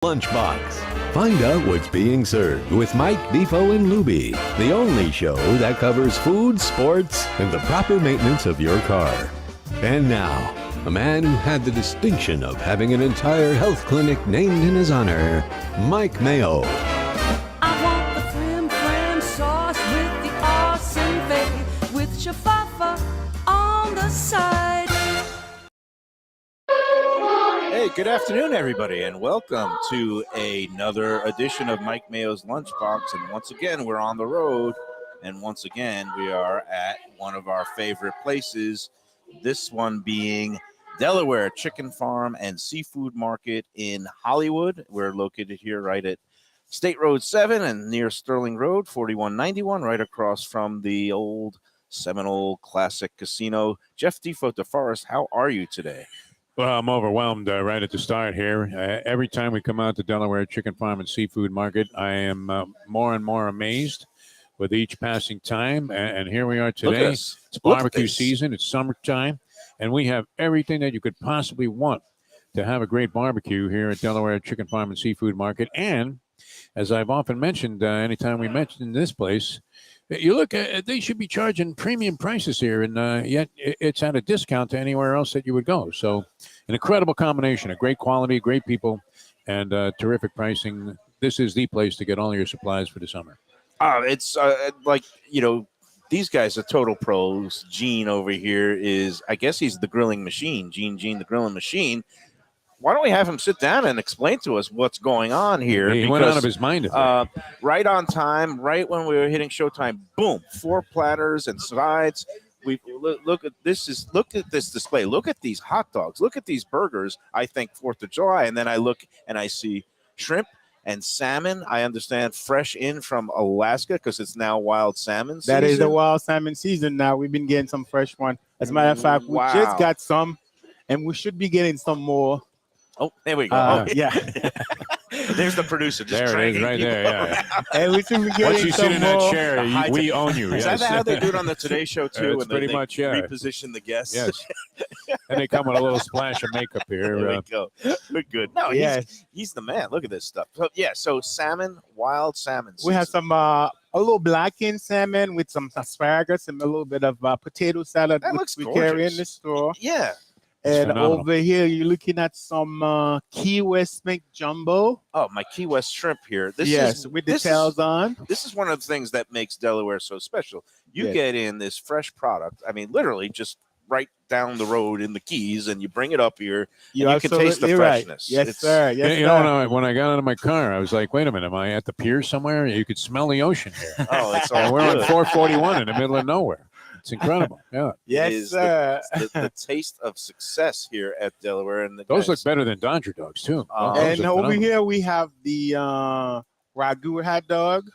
Lunchbox. Find out what's being served with Mike, Defo and Lubie, the only show that covers food, sports, and the proper maintenance of your car. And now, a man who had the distinction of having an entire health clinic named in his honor, Mike Mayo. I want the flim-flam sauce with the awesome fave, with shafafa on the side. Hey, good afternoon, everybody, and welcome to another edition of Mike Mayo's Lunchbox. And once again, we're on the road, and once again, we are at one of our favorite places, this one being Delaware Chicken Farm and Seafood Market in Hollywood. We're located here right at State Road 7 and near Sterling Road, 4191, right across from the old Seminole Classic Casino. Jeff Defo DeForest, how are you today? Well, I'm overwhelmed right at the start here. Every time we come out to Delaware Chicken Farm and Seafood Market, I am more and more amazed with each passing time. And here we are today. It's barbecue season. It's summertime. And we have everything that you could possibly want to have a great barbecue here at Delaware Chicken Farm and Seafood Market. And as I've often mentioned, anytime we mention this place, you look at, they should be charging premium prices here, and yet it's at a discount to anywhere else that you would go. So an incredible combination of great quality, great people, and terrific pricing. This is the place to get all your supplies for the summer. It's like, you know, these guys are total pros. Gene over here is, I guess he's the grilling machine. Gene, the grilling machine. Why don't we have him sit down and explain to us what's going on here? He went out of his mind. Right on time, right when we were hitting showtime, boom, 4 platters and sides. We look at this. Look at this display. Look at these hot dogs. Look at these burgers. I think 4th of July, and then I look and I see shrimp and salmon. I understand fresh in from Alaska because it's now wild salmon season. That is the wild salmon season now. We've been getting some fresh one. As a matter of fact, we just got some, and we should be getting some more. Oh, there we go. Yeah. There's the producer. Just there it is, right there. Yeah. And we should be getting Once you sit in that chair, we own you. Is that how they do it on the Today Show too? It's pretty much, yeah. Reposition the guests. Yes. And they come with a little splash of makeup here. There we go. We're good. No, he's the man. Look at this stuff. So salmon, wild salmon season. We have some a little blackened salmon with some asparagus and a little bit of potato salad. That looks gorgeous. We carry in the store. Yeah. And phenomenal. over here, you're looking at some Key West Mink Jumbo. Oh, my Key West shrimp here. With the tails on. This is one of the things that makes Delaware so special. You get in this fresh product. I mean, literally just right down the road in the Keys, and you bring it up here, and you can taste the freshness. Right. Yes, sir. Yes, you know, when I got out of my car, I was like, wait a minute, am I at the pier somewhere? You could smell the ocean here. Oh, it's all and we're good. on 441 in the middle of nowhere. It's incredible. Yeah. Yes, sir. The taste of success here at Delaware. And those look better than Dodger dogs, too. And over here, we have the Ragu hot dog,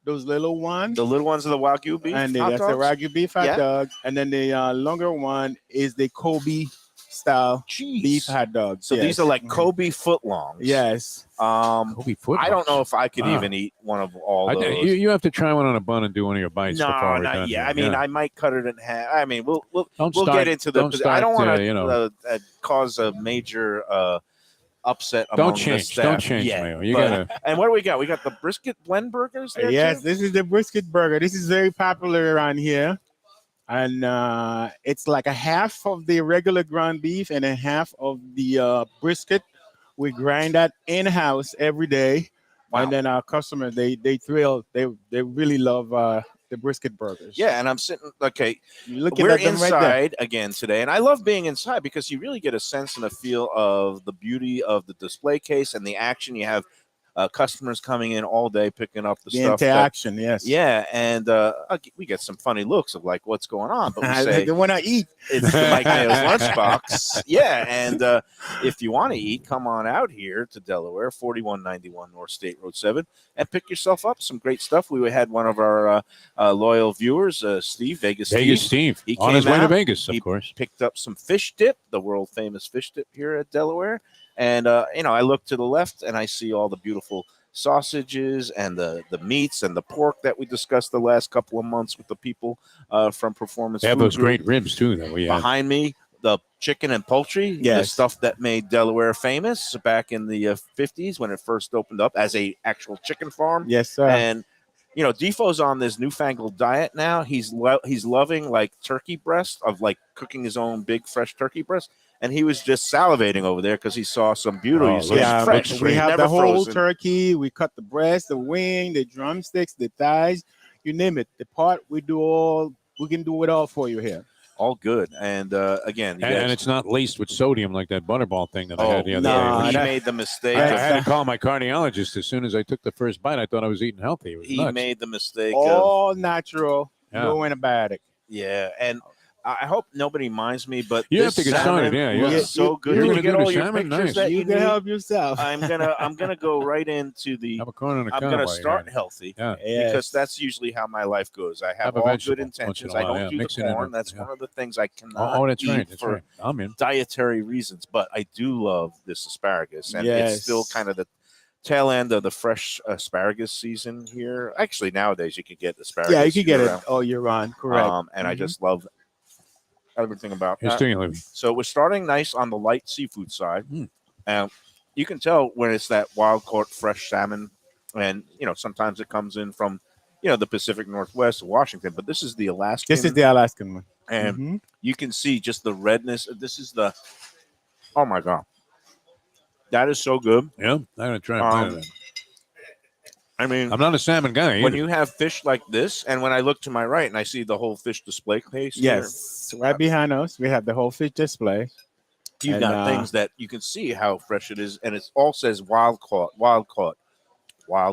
those little ones. The little ones are the Wagyu beef and hot that's dogs? the Ragu beef hot dog. And then the longer one is the Kobe style beef hot dog. So these are like Kobe footlongs. Yes. Kobe footlongs. I don't know if I could even eat one of all those. You have to try one on a bun and do one of your bites. No, before we're not done yet. here. I mean, I might cut it in half. I mean, we'll start, get into the. I don't want to to cause a major upset don't among the staff. Don't change, Mayo. You gotta. And what do we got? We got the brisket blend burgers there. Yes, too? this is the brisket burger. This is very popular around here. And it's like a half of the regular ground beef and a half of the brisket. We grind that in-house every day. Wow. And then our customers, they thrill. They really love the brisket burgers. Yeah, and I'm sitting, okay, we're inside right again today. And I love being inside because you really get a sense and a feel of the beauty of the display case and the action. You have customers coming in all day picking up the stuff. Interaction, yes. Yeah, and we get some funny looks of like what's going on. But we say, they want to eat. It's the Mike Mayo's Lunchbox. Yeah, and if you want to eat, come on out here to Delaware, 4191 North State Road 7, and pick yourself up some great stuff. We had one of our loyal viewers, Vegas Steve. He on his way to Vegas, of course. Picked up some fish dip, the world famous fish dip here at Delaware. And, I look to the left and I see all the beautiful sausages and the meats and the pork that we discussed the last couple of months with the people from Performance They have Food those Group. great ribs, too, that we have. Behind me, the chicken and poultry, the Yes. stuff that made Delaware famous back in the 50s when it first opened up as a actual chicken farm. Yes, sir. And you know, Defoe's on this newfangled diet now. He's loving like turkey breast, of like cooking his own big fresh turkey breast, and he was just salivating over there because he saw some beauty. Oh, You see, looks- it's Yeah, fresh. we It's have never the whole frozen. turkey. We cut the breast, the wing, the drumsticks, the thighs, you name it. The part we do all. We can do it all for you here. All good. And again, you And guys, it's not laced with sodium like that butterball thing that I had the other no, day. he that- made the mistake. I of- had to call my cardiologist as soon as I took the first bite. I thought I was eating healthy. It was he nuts. made the mistake of All natural, Yeah. no antibiotic. yeah. And I hope nobody minds me, but You this have to get salmon started, yeah, looks yeah. so good. You're Did gonna you get do the all your salmon? pictures Nice. that You you can need? help yourself. I'm gonna go right into the. Have a corn and a I'm cow gonna while you're start at it. healthy. Yeah. Yes. Because that's usually how my life goes. I have Have a all vegetable good once in a intentions. while, I don't yeah. do Mix the it in corn. there, That's yeah. one of the things I cannot Oh, that's eat right. That's for right. I'm in. dietary reasons. But I do love this asparagus, and Yes. it's still kind of the tail end of the fresh asparagus season here. Actually, nowadays you can get asparagus. Yeah, you can get it year-round. all year round. Correct. And I Mhm. just love everything about Here's that. to you, Libby. So we're starting nice on the light seafood side. Mm. And you can tell when it's that wild caught fresh salmon. And, you know, sometimes it comes in from, you know, the Pacific Northwest, Washington. But this is the Alaskan. This is the Alaskan one. And Mhm. you can see just the redness. This is the, oh, my God. That is so good. Yeah, I'm gonna try and find Um, it. I mean, I'm not a salmon guy. when either. you have fish like this, and when I look to my right and I see the whole fish display case here, Yes, right behind us, we have the whole fish display. you've And, got things that you can see how fresh it is, and it all says wild caught, wild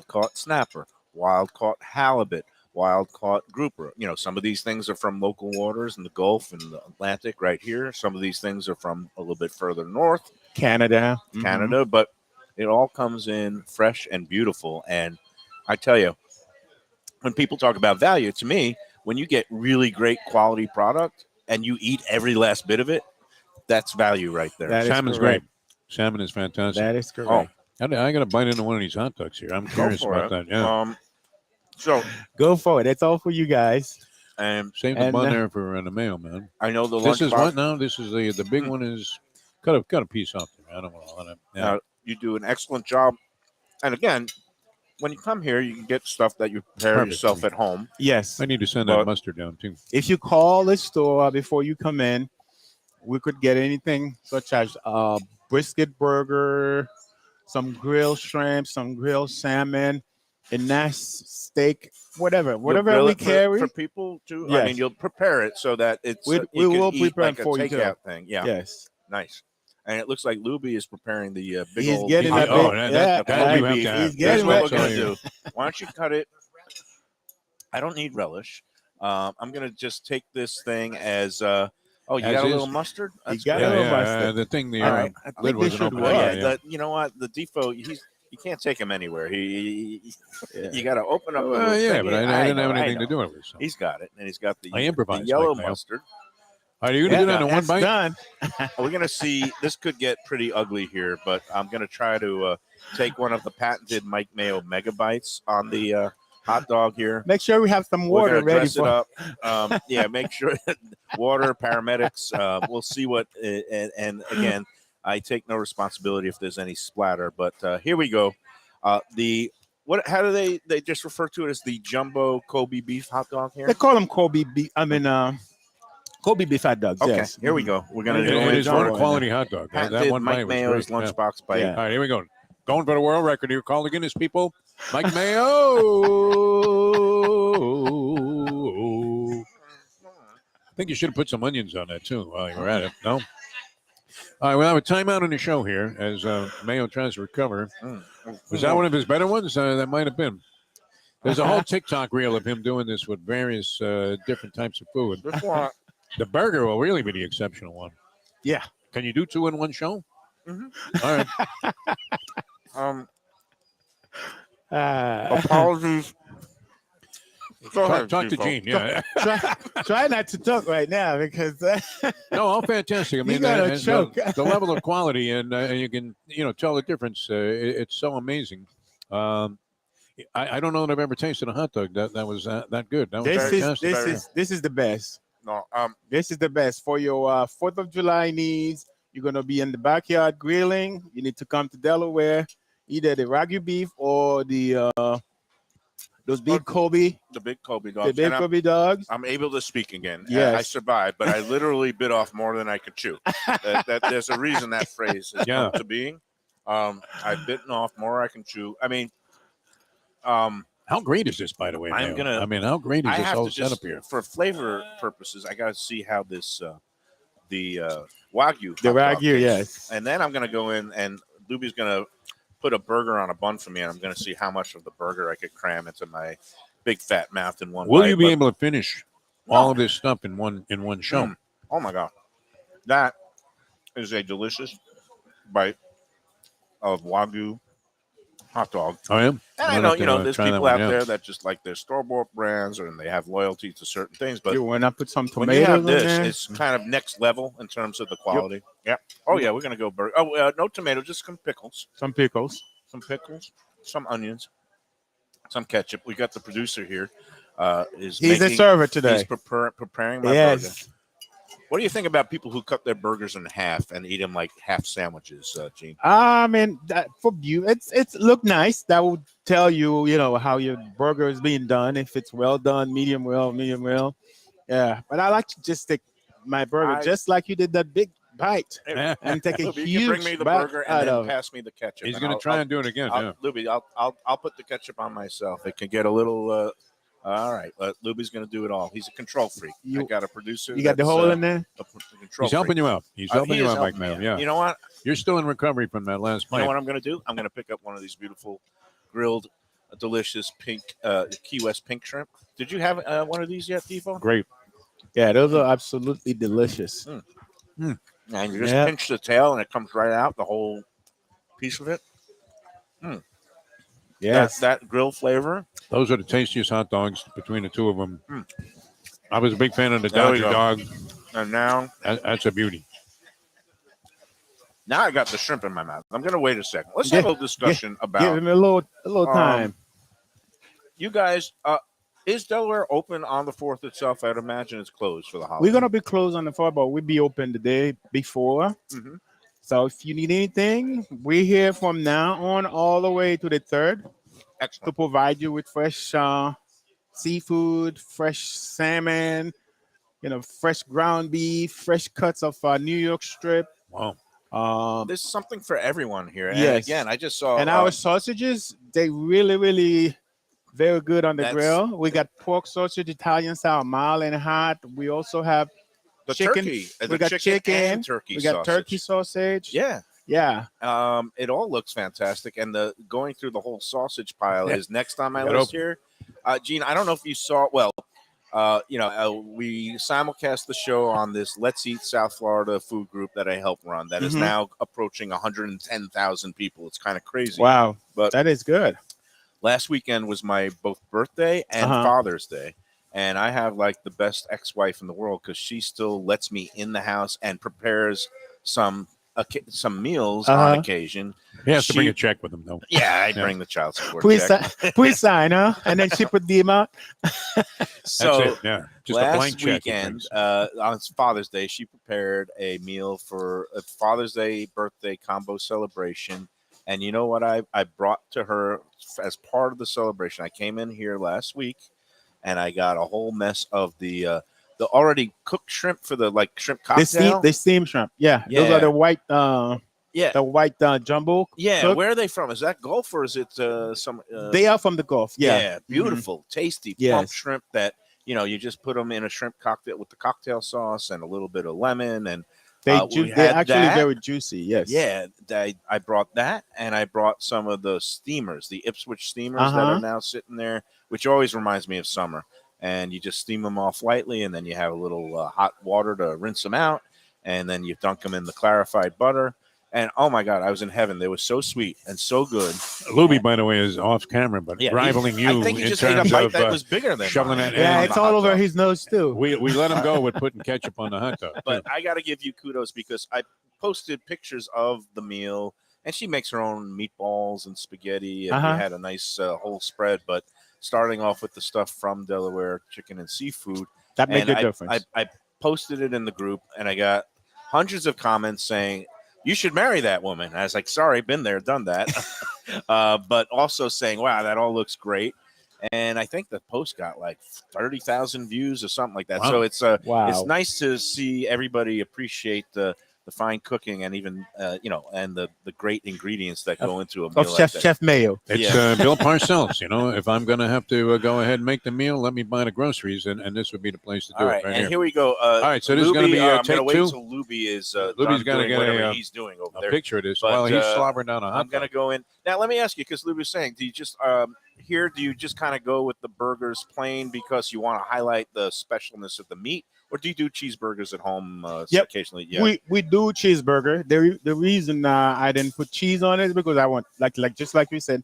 caught snapper, wild caught halibut, wild caught grouper. You know, some of these things are from local waters in the Gulf and the Atlantic right here. Some of these things are from a little bit further north, Canada. Mhm. Canada, but it all comes in fresh and beautiful. And I tell you, when people talk about value, to me, when you get really great quality product and you eat every last bit of it, that's value right there. That is Salmon's correct. great. Salmon is fantastic. That is correct. Oh, I got to bite into one of these hot dogs here. I'm go curious for about it. that. Yeah. So, Go for it. That's all for you guys. and Save the and, bun there for the Mayo, man. I know the This is lunchbox. what now? This is the big one is cut a piece off there. I don't want to let it. Yeah. Now, you do an excellent job. And again, when you come here, you can get stuff that you prepare Perfect. yourself at home. Yes. I need to send But- that mustard down too. If you call the store before you come in, we could get anything such as a brisket burger, some grilled shrimp, some grilled salmon, a nice steak, whatever You'll we grill it carry. for people too. I Yes. mean, you'll prepare it so that it's We you can will eat prepare like it for a you, too. takeout thing. Yeah, Yes. nice. And it looks like Lubie is preparing the big He's old. getting beef. that Oh, big. that that you would have be- to have. He's Here's getting what it. we're gonna That's do. Why don't you cut it? I don't need relish. I'm gonna just take this thing as. Oh, you As got a is. little mustard? You That's got good. a little mustard. The thing, the All right. I lid think they wasn't should open. work. Yeah, Yeah. you know what? The Defo, you can't take him anywhere. He Yeah. you got to open up. the Well, little yeah, thing. but I didn't have know, anything to know. do with it. So. He's got it, and he's got the I improvise, yellow Mike Mayo. mustard. Are you going to do that in one That's bite? done. We're gonna see. This could get pretty ugly here, but I'm gonna try to take one of the patented Mike Mayo megabytes on the hot dog here. Make sure we have some We're water gonna ready dress it for. up. Yeah, make sure water, paramedics. We'll see what. And again, I take no responsibility if there's any splatter. But here we go. The what? How do they just refer to it as the jumbo Kobe beef hot dog here? They call them Kobe beef. Kobe beef hot dogs. Okay, Yes. here we go. We're gonna It- go It in is Don't one worry. quality hot dog. That patented one bite Mike was Mayo's great. Yeah. lunchbox bite. Yeah. All right, here we go. Going for the world record here. Call the Guinness people. Mike Mayo. I think you should have put some onions on that too while you were at it. No? All right, we'll have a timeout on the show here as Mayo tries to recover. Was that one of his better ones? That might have been. There's a whole TikTok reel of him doing this with various different types of food. This one, The burger will really be the exceptional one. Yeah. Can you do two in one show? Mhm. All right. apologies. Go ahead, Talk to Defo. Gene. Yeah. Try not to talk right now because No, all fantastic. I mean, gotta and choke. the level of quality, and you can tell the difference. It's so amazing. I don't know that I've ever tasted a hot dog that was that good. That was this fantastic. is the best. No. This is the best for your 4th of July needs. You're going to be in the backyard grilling. You need to come to Delaware, either the Wagyu beef or the those big Kobe, The big Kobe the dogs. big And Kobe dogs. I'm able to speak again. Yes. I survived, but I literally bit off more than I could chew. that there's a reason that phrase has come to being. I've bitten off more I can chew. I mean, how great is this, by the way? I'm Mayo? gonna- I mean, how great is I this have whole to just setup here? for flavor purposes. I got to see how this the Wagyu. The hot dog Wagyu, tastes. yes. And then I'm gonna go in and Lubie's gonna put a burger on a bun for me, and I'm gonna see how much of the burger I could cram into my big fat mouth in one. Will bite. you be But- able to finish all of this stuff in one show? Oh my god, that is a delicious bite of Wagyu hot dog. I am. And I know, there's people out there that just like their store-bought brands, and they have loyalty to certain things. But When I put some when you tomatoes have in this, there, it's kind of next level in terms of the quality. Yeah. Oh yeah, we're gonna go burger. Oh, no tomato, just some pickles, some pickles. some onions, some ketchup. We got the producer here. He's a server today. He's preparing my burger. What do you think about people who cut their burgers in half and eat them like half sandwiches, Gene? I mean, for you, it's look nice. That would tell you, how your burger is being done. If it's well done, medium well. Yeah, but I like to just take my burger just like you did that big bite and take a Lubie, huge you bring me the bite burger out and then of it. pass me the ketchup. He's going to try and do it again. Lubie, I'll put the ketchup on myself. It can get a little. All right, Lubie's going to do it all. He's a control freak. I got a producer. You got the hole in there. He's helping you out. He's helping you out, Mike Mayo. Yeah. You know what? You're still in recovery from that last You know fight. what I'm going to do? I'm going to pick up one of these beautiful grilled, delicious pink Key West pink shrimp. Did you have one of these yet, Defo? Great. Yeah, those are absolutely delicious. And you just pinch the tail, and it comes right out, the whole piece of it. Yes, that grill flavor. Those are the tastiest hot dogs between the two of them. I was a big fan of the There we Dodger go. dog. And now That's a beauty. I got the shrimp in my mouth. I'm going to wait a second. Let's have a little discussion give about him a little time. you guys. Is Delaware open on the 4th itself? I'd imagine it's closed for the holiday. We're gonna be closed on the 4th, but we'll be open the day before. So if you need anything, we're here from now on all the way to the 3rd to Excellent. provide you with fresh seafood, fresh salmon, fresh ground beef, fresh cuts of New York strip. Wow. There's something for everyone here. And Yes. again, I just saw. And our sausages, they really very good on the That's- grill. We got pork sausage, Italian style, mild and hot. We also have the chicken. turkey. We The got chicken and turkey We got sausage. turkey sausage. Yeah. Yeah. It all looks fantastic. And the going through the whole sausage pile is next on my Got list open. here. Gene, I don't know if you saw. Well, we simulcast the show on this Let's Eat South Florida food group that I help run. That is now approaching 110,000 people. It's kind of crazy. Wow. But That is good. last weekend was my both birthday and Father's Day. And I have like the best ex-wife in the world because she still lets me in the house and prepares some meals on occasion. He has to bring a check with him, though. Yeah, I bring the child support Please, check. please sign, huh? And then she put the amount. So That's it. Yeah. Just a blank last check. he weekend, brings. on Father's Day, she prepared a meal for a Father's Day birthday combo celebration. And you know what I brought to her as part of the celebration? I came in here last week, and I got a whole mess of the already cooked shrimp for the shrimp cocktail. The steam shrimp. Yeah. Those are the white jumbo. Yeah, cook. where are they from? Is that Gulf or is it some? They are from the Gulf. Yeah. Beautiful, tasty plump Yes. shrimp that you just put them in a shrimp cocktail with the cocktail sauce and a little bit of lemon, and They're had actually that. very juicy. Yes. Yeah, I brought that, and I brought some of the steamers, the Ipswich steamers that are now sitting there, which always reminds me of summer. And you just steam them off lightly, and then you have a little hot water to rinse them out, and then you dunk them in the clarified butter. And oh my God, I was in heaven. They were so sweet and so good. Lubie, by the way, is off camera, but rivaling you I think he in just ate a terms bite of that was bigger than shoveling mine. that in on it's the all hot over dog. his nose too. We let him go with putting ketchup on the hot dog. But I got to give you kudos because I posted pictures of the meal and she makes her own meatballs and spaghetti, and Uh-huh. we had a nice whole spread. But starting off with the stuff from Delaware, chicken and seafood, That makes and a difference. I posted it in the group, and I got hundreds of comments saying, "You should marry that woman." And I was like, "Sorry, been there, done that," but also saying, "Wow, that all looks great." And I think the post got like 30,000 views or something like that. Wow. So it's Wow. it's nice to see everybody appreciate the fine cooking and even and the great ingredients that go into a meal Of like that. Chef Mayo. It's Bill Parcells. If I'm going to have to go ahead and make the meal, let me buy the groceries, and this would be the place to do All right, it right and here. here we go. All right, so this is going to be I'm take gonna wait two. till Lubie is Luby's done gotta doing get whatever a he's doing over A there. picture of this. But, Well, he's slobbering down a hot I'm going to dog. go in. Now, let me ask you, because Lubie was saying, do you just do you just kind of go with the burgers plain because you want to highlight the specialness of the meat, or do you do cheeseburgers at home Yep. occasionally? Yeah. We do cheeseburger. The reason I didn't put cheese on it is because I want like just like we said,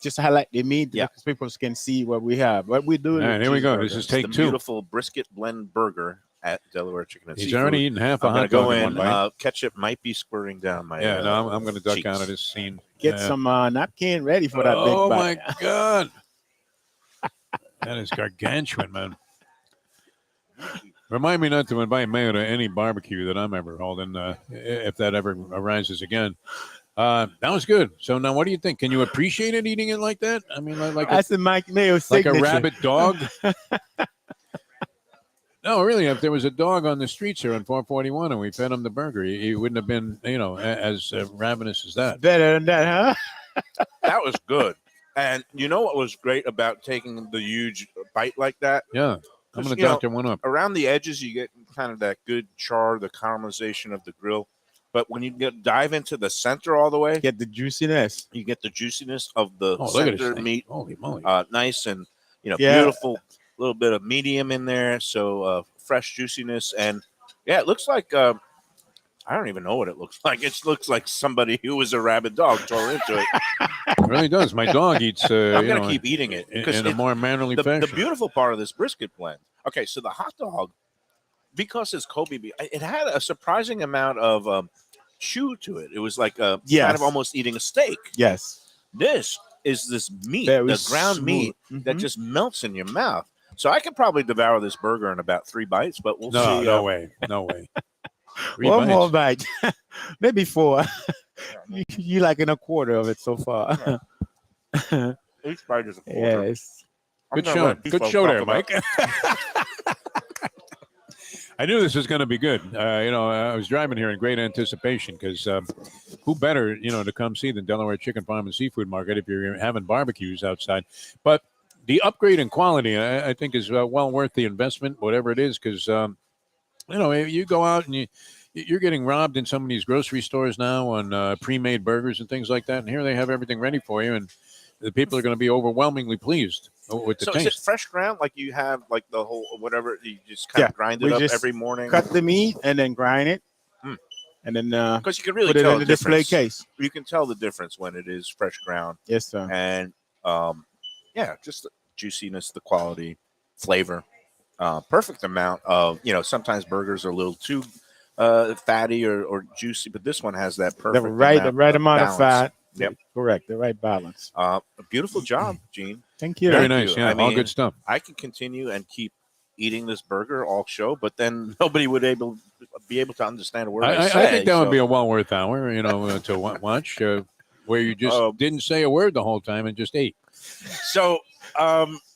just to highlight the meat, Yeah. because people can see what we have. But we do. All right, here we go. This cheeseburger. is take the two. beautiful brisket blend burger at Delaware Chicken and He's Seafood. already eaten half a I'm going hot to go dog in in. one bite. Ketchup might be squirting down my. Yeah, no, I'm going to duck cheeks. out of this scene. Get some napkin ready for that big Oh bite. my God, that is gargantuan, man. Remind me not to invite Mayo to any barbecue that I'm ever holding, if that ever arises again. That was good. So now, what do you think? Can you appreciate it eating it like that? I mean, like That's the Mike Mayo like signature. a rabid dog. No, really. If there was a dog on the streets here on 441 and we fed him the burger, he wouldn't have been, as ravenous as that. Better than that, huh? That was good. And you know what was great about taking the huge bite like that? Yeah, I'm going to You doctor one up. Around the edges, you get kind of that good char, the caramelization of the grill. But when you dive into the center all the way, Get the juiciness. you get the juiciness of the Oh, look at this center thing. meat. Holy moly! Nice and Yeah. beautiful. Little bit of medium in there, so fresh juiciness. And yeah, it looks like I don't even know what it looks like. It looks like somebody who was a rabid dog tore into it. It really does. My dog eats. I'm gonna keep eating it in a more mannerly the fashion. beautiful part of this brisket blend. Okay, so the hot dog, because it's Kobe beef, it had a surprising amount of chew to it. It was like kind Yes. of almost eating a steak. Yes. This is this meat, Very the ground smooth. meat that Mhm. just melts in your mouth. So I could probably devour this burger in about 3 bites, but we'll No, see. no way, no way. Three One bites. more bite. Maybe 4. You like in a quarter of it so far. Each bite is a quarter. Yes. I'm Good gonna show. let Good Defo show talk there, about- Mike. I knew this was going to be good. I was driving here in great anticipation because who better, to come see than Delaware Chicken Farm and Seafood Market if you're having barbecues outside. But the upgrade in quality, I think, is well worth the investment, whatever it is, because, you go out and you're getting robbed in some of these grocery stores now on pre-made burgers and things like that. And here they have everything ready for you. And the people are going to be overwhelmingly pleased with the So is it taste. fresh ground? Like you have like the whole whatever you just kind Yeah, of grind we it up just every morning? Cut the meat and then grind it. Hmm. And then Because you can really put it tell in the the display difference. case. You can tell the difference when it is fresh ground Yes, sir. and just the juiciness, the quality, flavor, perfect amount of sometimes burgers are a little too fatty or juicy, but this one has that perfect The right amount of balance. fat. Yep. Correct. The right balance. A beautiful job, Gene. Thank you. Very Thank nice. you. Yeah, I all mean, good stuff. I could continue and keep eating this burger all show, but then nobody would be able to understand a word I I say. think that would so- be a well worth hour, to watch, where you just didn't say a word the whole time and just ate. So,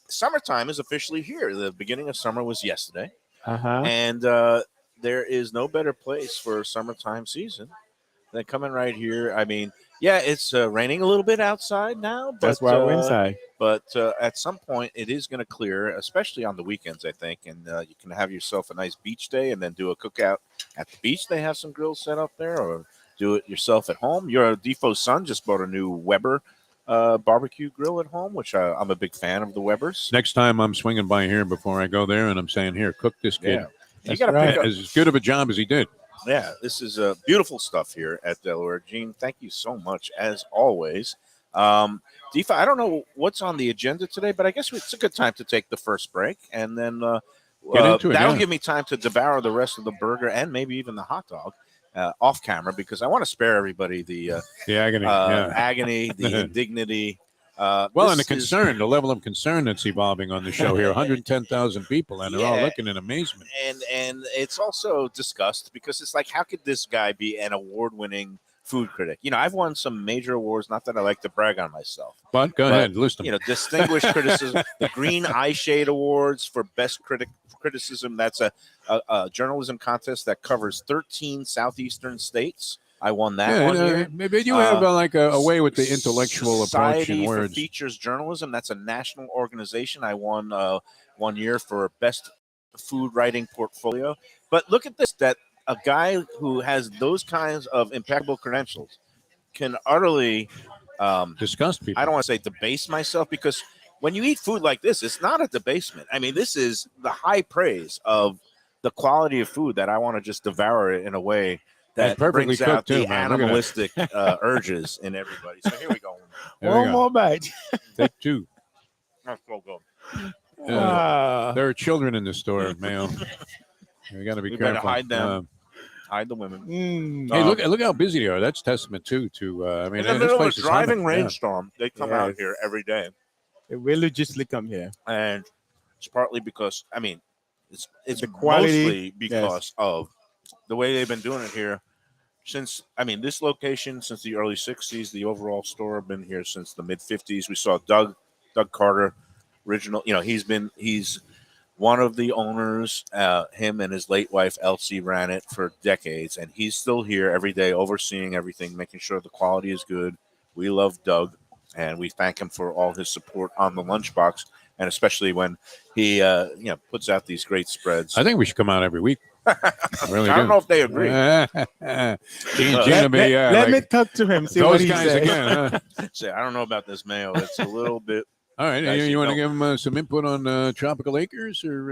summertime is officially here. The beginning of summer was yesterday, Uh-huh. and there is no better place for summertime season than coming right here. I mean, yeah, it's raining a little bit outside now, but That's why we're inside. But at some point, it is going to clear, especially on the weekends, I think. And you can have yourself a nice beach day and then do a cookout at the beach. They have some grills set up there, or do it yourself at home. Your Defo son just bought a new Weber barbecue grill at home, which I'm a big fan of the Webers. Next time I'm swinging by here before I go there, and I'm saying, here, cook this kid. Yeah. You That's got to right. pick up. As good of a job as he did. Yeah, this is beautiful stuff here at Delaware. Gene, thank you so much, as always. Defa, I don't know what's on the agenda today, but I guess it's a good time to take the first break, and then Get into it, that'll yeah. give me time to devour the rest of the burger and maybe even the hot dog. off camera because I want to spare everybody the agony. agony, the indignity. Well, and the concern, the level of concern that's evolving on the show here, 110,000 people, and they're all looking in amazement. And it's also discussed because it's like, how could this guy be an award-winning food critic? I've won some major awards, not that I like to brag on myself. But go ahead, list them. Distinguished criticism, the Green Eye Shade Awards for Best Criticism. That's a journalism contest that covers 13 southeastern states. I won that one year. Maybe you have like a way with the intellectual approach in words. For Features Journalism. That's a national organization. I won 1 year for Best Food Writing Portfolio. But look at this, that a guy who has those kinds of impeccable credentials can utterly disgust people. I don't want to say debase myself, because when you eat food like this, it's not a debasement. I mean, this is the high praise of the quality of food that I want to just devour it in a way that brings out the animalistic urges in everybody. So here we go. One more bite. Take two. That's so good. There are children in the store, Mayo. We got to be careful. Better hide them. Hide the women. Hey, look how busy they are. That's testament to. I mean, in the middle of a driving rainstorm, they come out here every day. They religiously come here, and it's partly because it's the quality, mostly because of the way they've been doing it here since, this location since the early 60s. The overall store have been here since the mid 50s. We saw Doug Carter, original. He's one of the owners. Him and his late wife Elsie ran it for decades, and he's still here every day, overseeing everything, making sure the quality is good. We love Doug, and we thank him for all his support on the Lunchbox, and especially when he puts out these great spreads. I think we should come out every week. I don't know if they agree. Let me talk to him. See what he says. Again, I don't know about this, Mayo. It's a little bit. All right, you want to give him some input on Tropical Acres, or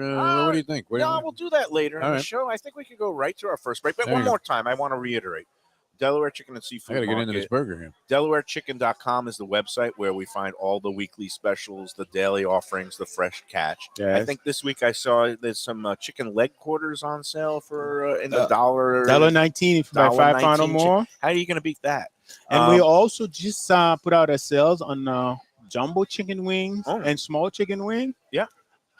what do you think? No, we'll do that later in the show. I think we could go right to our first break. But one more time, I want to reiterate. Delaware Chicken and Seafood I got to get Market. into this burger here. DelawareChicken.com is the website where we find all the weekly specials, the daily offerings, the fresh catch. Yes. I think this week I saw there's some chicken leg quarters on sale for in the $1.19 if you buy 5 pounds or more. How are you going to beat that? And we also just put out our sales on jumbo chicken wings and small chicken wing. Yeah.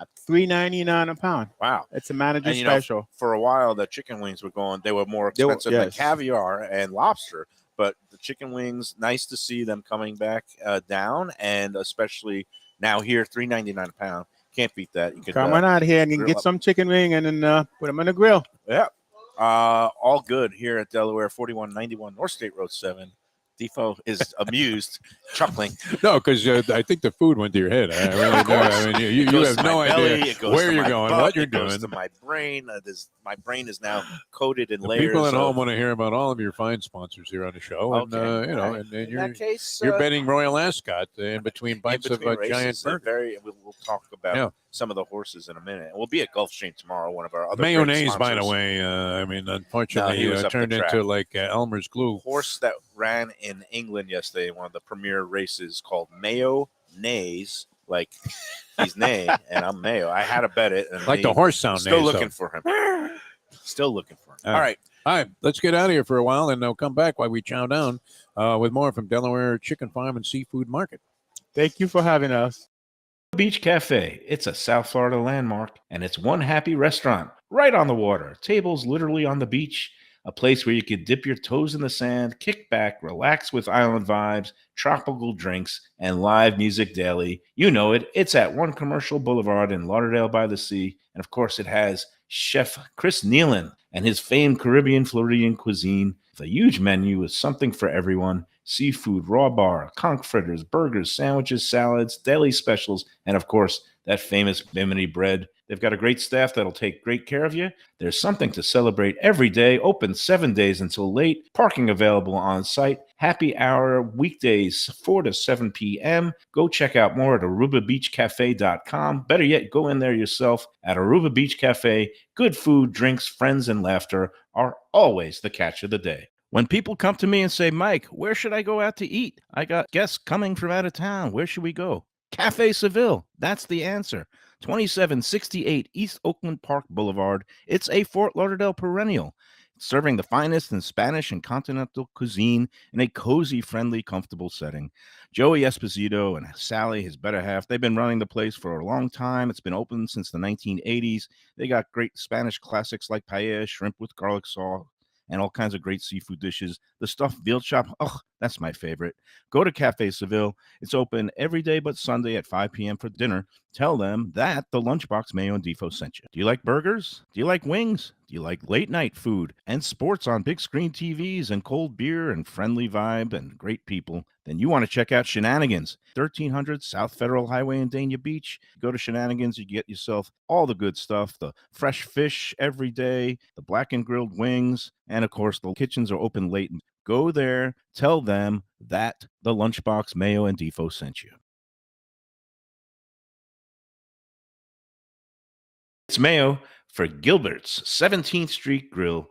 At $3.99 a pound. Wow. It's a manager special. For a while, the chicken wings they were more expensive than caviar and lobster. But the chicken wings, nice to see them coming back down. And especially now here, $3.99 a pound. Can't beat that. You can come on out here and you can get some chicken wing and then put them on the grill. Yeah. All good here at Delaware, 4191 North State Road 7. Defo is amused, chuckling. No, because I think the food went to your head. I really do. I mean, you have no idea where you're going, what you're doing. It goes to my brain. My brain is now coated in the layers. People at home want to hear about all of your fine sponsors here on the show. Okay. And in that case, you're betting Royal Ascot in between bites of a giant burger. We'll talk about some of the horses in a minute. We'll be at Gulfstream tomorrow, one of our other mayonnaise, by the way. Unfortunately, turned into like Elmer's glue. Horse that ran in England yesterday, one of the premier races called Mayo Nays, like he's Nay and I'm Mayo. I had to bet it. And like the horse sound. Still looking for him. Still looking for him. All right. Let's get out of here for a while, and I'll come back while we chow down with more from Delaware Chicken Farm and Seafood Market. Thank you for having us. Beach Cafe. It's a South Florida landmark, and it's one happy restaurant right on the water. Tables literally on the beach. A place where you could dip your toes in the sand, kick back, relax with island vibes, tropical drinks, and live music daily. You know it. It's at One Commercial Boulevard in Lauderdale by the Sea. And of course, it has Chef Chris Nealon and his famed Caribbean Floridian cuisine. With a huge menu with something for everyone. Seafood, raw bar, conch fritters, burgers, sandwiches, salads, deli specials, and of course, that famous Bimini bread. They've got a great staff that'll take great care of you. There's something to celebrate every day. Open 7 days until late. Parking available on site. Happy hour weekdays 4 to 7 p.m. Go check out more at ArubaBeachCafe.com. Better yet, go in there yourself at Aruba Beach Cafe. Good food, drinks, friends, and laughter are always the catch of the day. When people come to me and say, Mike, where should I go out to eat? I got guests coming from out of town. Where should we go? Cafe Seville. That's the answer. 2768 East Oakland Park Boulevard. It's a Fort Lauderdale perennial. serving the finest in Spanish and continental cuisine in a cozy, friendly, comfortable setting. Joey Esposito and Sally, his better half, they've been running the place for a long time. It's been open since the 1980s. They got great Spanish classics like paella, shrimp with garlic sauce, and all kinds of great seafood dishes. The stuffed veal chop, oh, that's my favorite. Go to Cafe Seville. It's open every day but Sunday at 5 p.m. for dinner. Tell them that the Lunchbox Mayo and Defo sent you. Do you like burgers? Do you like wings? Do you like late night food and sports on big screen TVs and cold beer and friendly vibe and great people? Then you want to check out Shenanigans, 1300 South Federal Highway in Dania Beach. Go to Shenanigans, you get yourself all the good stuff, the fresh fish every day, the black and grilled wings, and of course, the kitchens are open late. Go there, tell them that the Lunchbox Mayo and Defo sent you. It's Mayo for Gilbert's 17th Street Grill.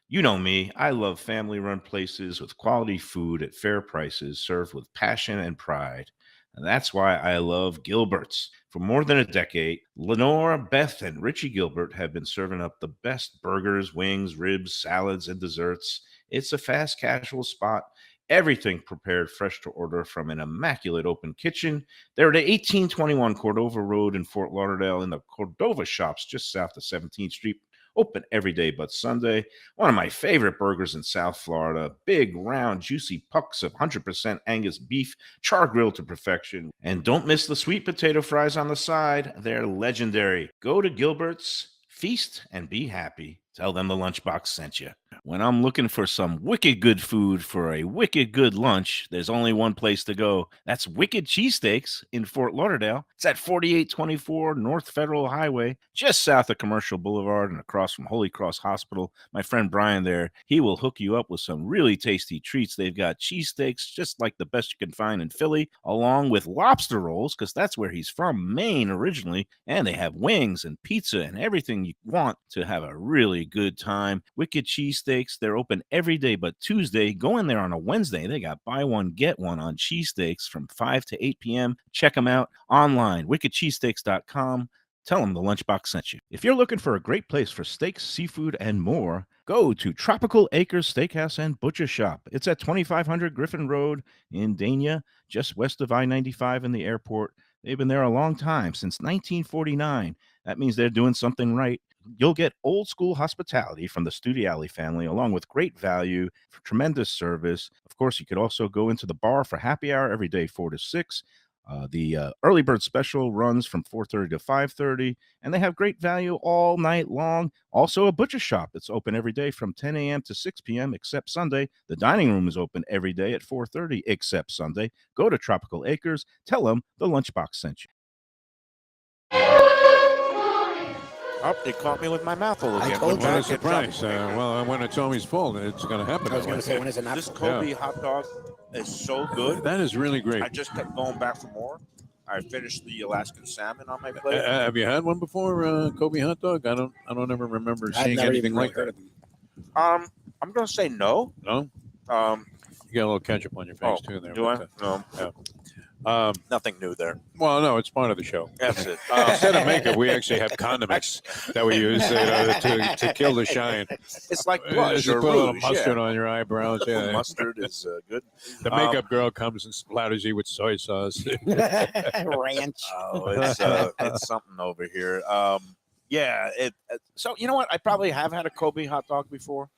You know me, I love family-run places with quality food at fair prices served with passion and pride. And that's why I love Gilbert's. For more than a decade, Lenore, Beth, and Richie Gilbert have been serving up the best burgers, wings, ribs, salads, and desserts. It's a fast casual spot. Everything prepared fresh to order from an immaculate open kitchen. They're at 1821 Cordova Road in Fort Lauderdale in the Cordova Shops just south of 17th Street. Open every day but Sunday. One of my favorite burgers in South Florida. Big, round, juicy pucks of 100% Angus beef, char grilled to perfection. And don't miss the sweet potato fries on the side. They're legendary. Go to Gilbert's, feast, and be happy. Tell them the Lunchbox sent you. When I'm looking for some wicked good food for a wicked good lunch, there's only one place to go. That's Wicked Cheesesteaks in Fort Lauderdale. It's at 4824 North Federal Highway, just south of Commercial Boulevard and across from Holy Cross Hospital. My friend Brian there, he will hook you up with some really tasty treats. They've got cheesesteaks just like the best you can find in Philly, along with lobster rolls, because that's where he's from, Maine originally. And they have wings and pizza and everything you want to have a really good time. Wicked Cheesesteaks, they're open every day but Tuesday. Go in there on a Wednesday. They got buy one, get one on cheesesteaks from 5 to 8 p.m. Check them out online, wickedcheesesteaks.com. Tell them the Lunchbox sent you. If you're looking for a great place for steaks, seafood, and more, go to Tropical Acres Steakhouse and Butcher Shop. It's at 2500 Griffin Road in Dania, just west of I-95 in the airport. They've been there a long time, since 1949. That means they're doing something right. You'll get old school hospitality from the Studiali family, along with great value, for tremendous service. Of course, you could also go into the bar for happy hour every day, 4 to 6. The early bird special runs from 4:30 to 5:30, and they have great value all night long. Also, a butcher shop that's open every day from 10 a.m. to 6 p.m. except Sunday. The dining room is open every day at 4:30 except Sunday. Go to Tropical Acres. Tell them the Lunchbox sent you. Oh, it caught me with my mouth full again. What a surprise. Well, when it's always full, it's going to happen. I was going to say, when is it not? This Kobe hot dog is so good. That is really great. I just kept going back for more. I finished the Alaskan salmon on my plate. Have you had one before, Kobe hot dog? I don't ever remember I've seeing never anything even like heard that. of them. I'm going to say no. No? You got a little ketchup on your face, too. There. Do I? But, No. yeah. Nothing new there. Well, no, it's part of the show. That's it. Instead of makeup, we actually have condiments that we use to kill the shine. It's like blush Just or put a little rouge. mustard on your eyebrows. Yeah. Mustard is good. The makeup girl comes and splatters you with soy sauce. Ranch. Oh, it's something over here. Yeah. So you know what? I probably have had a Kobe hot dog before.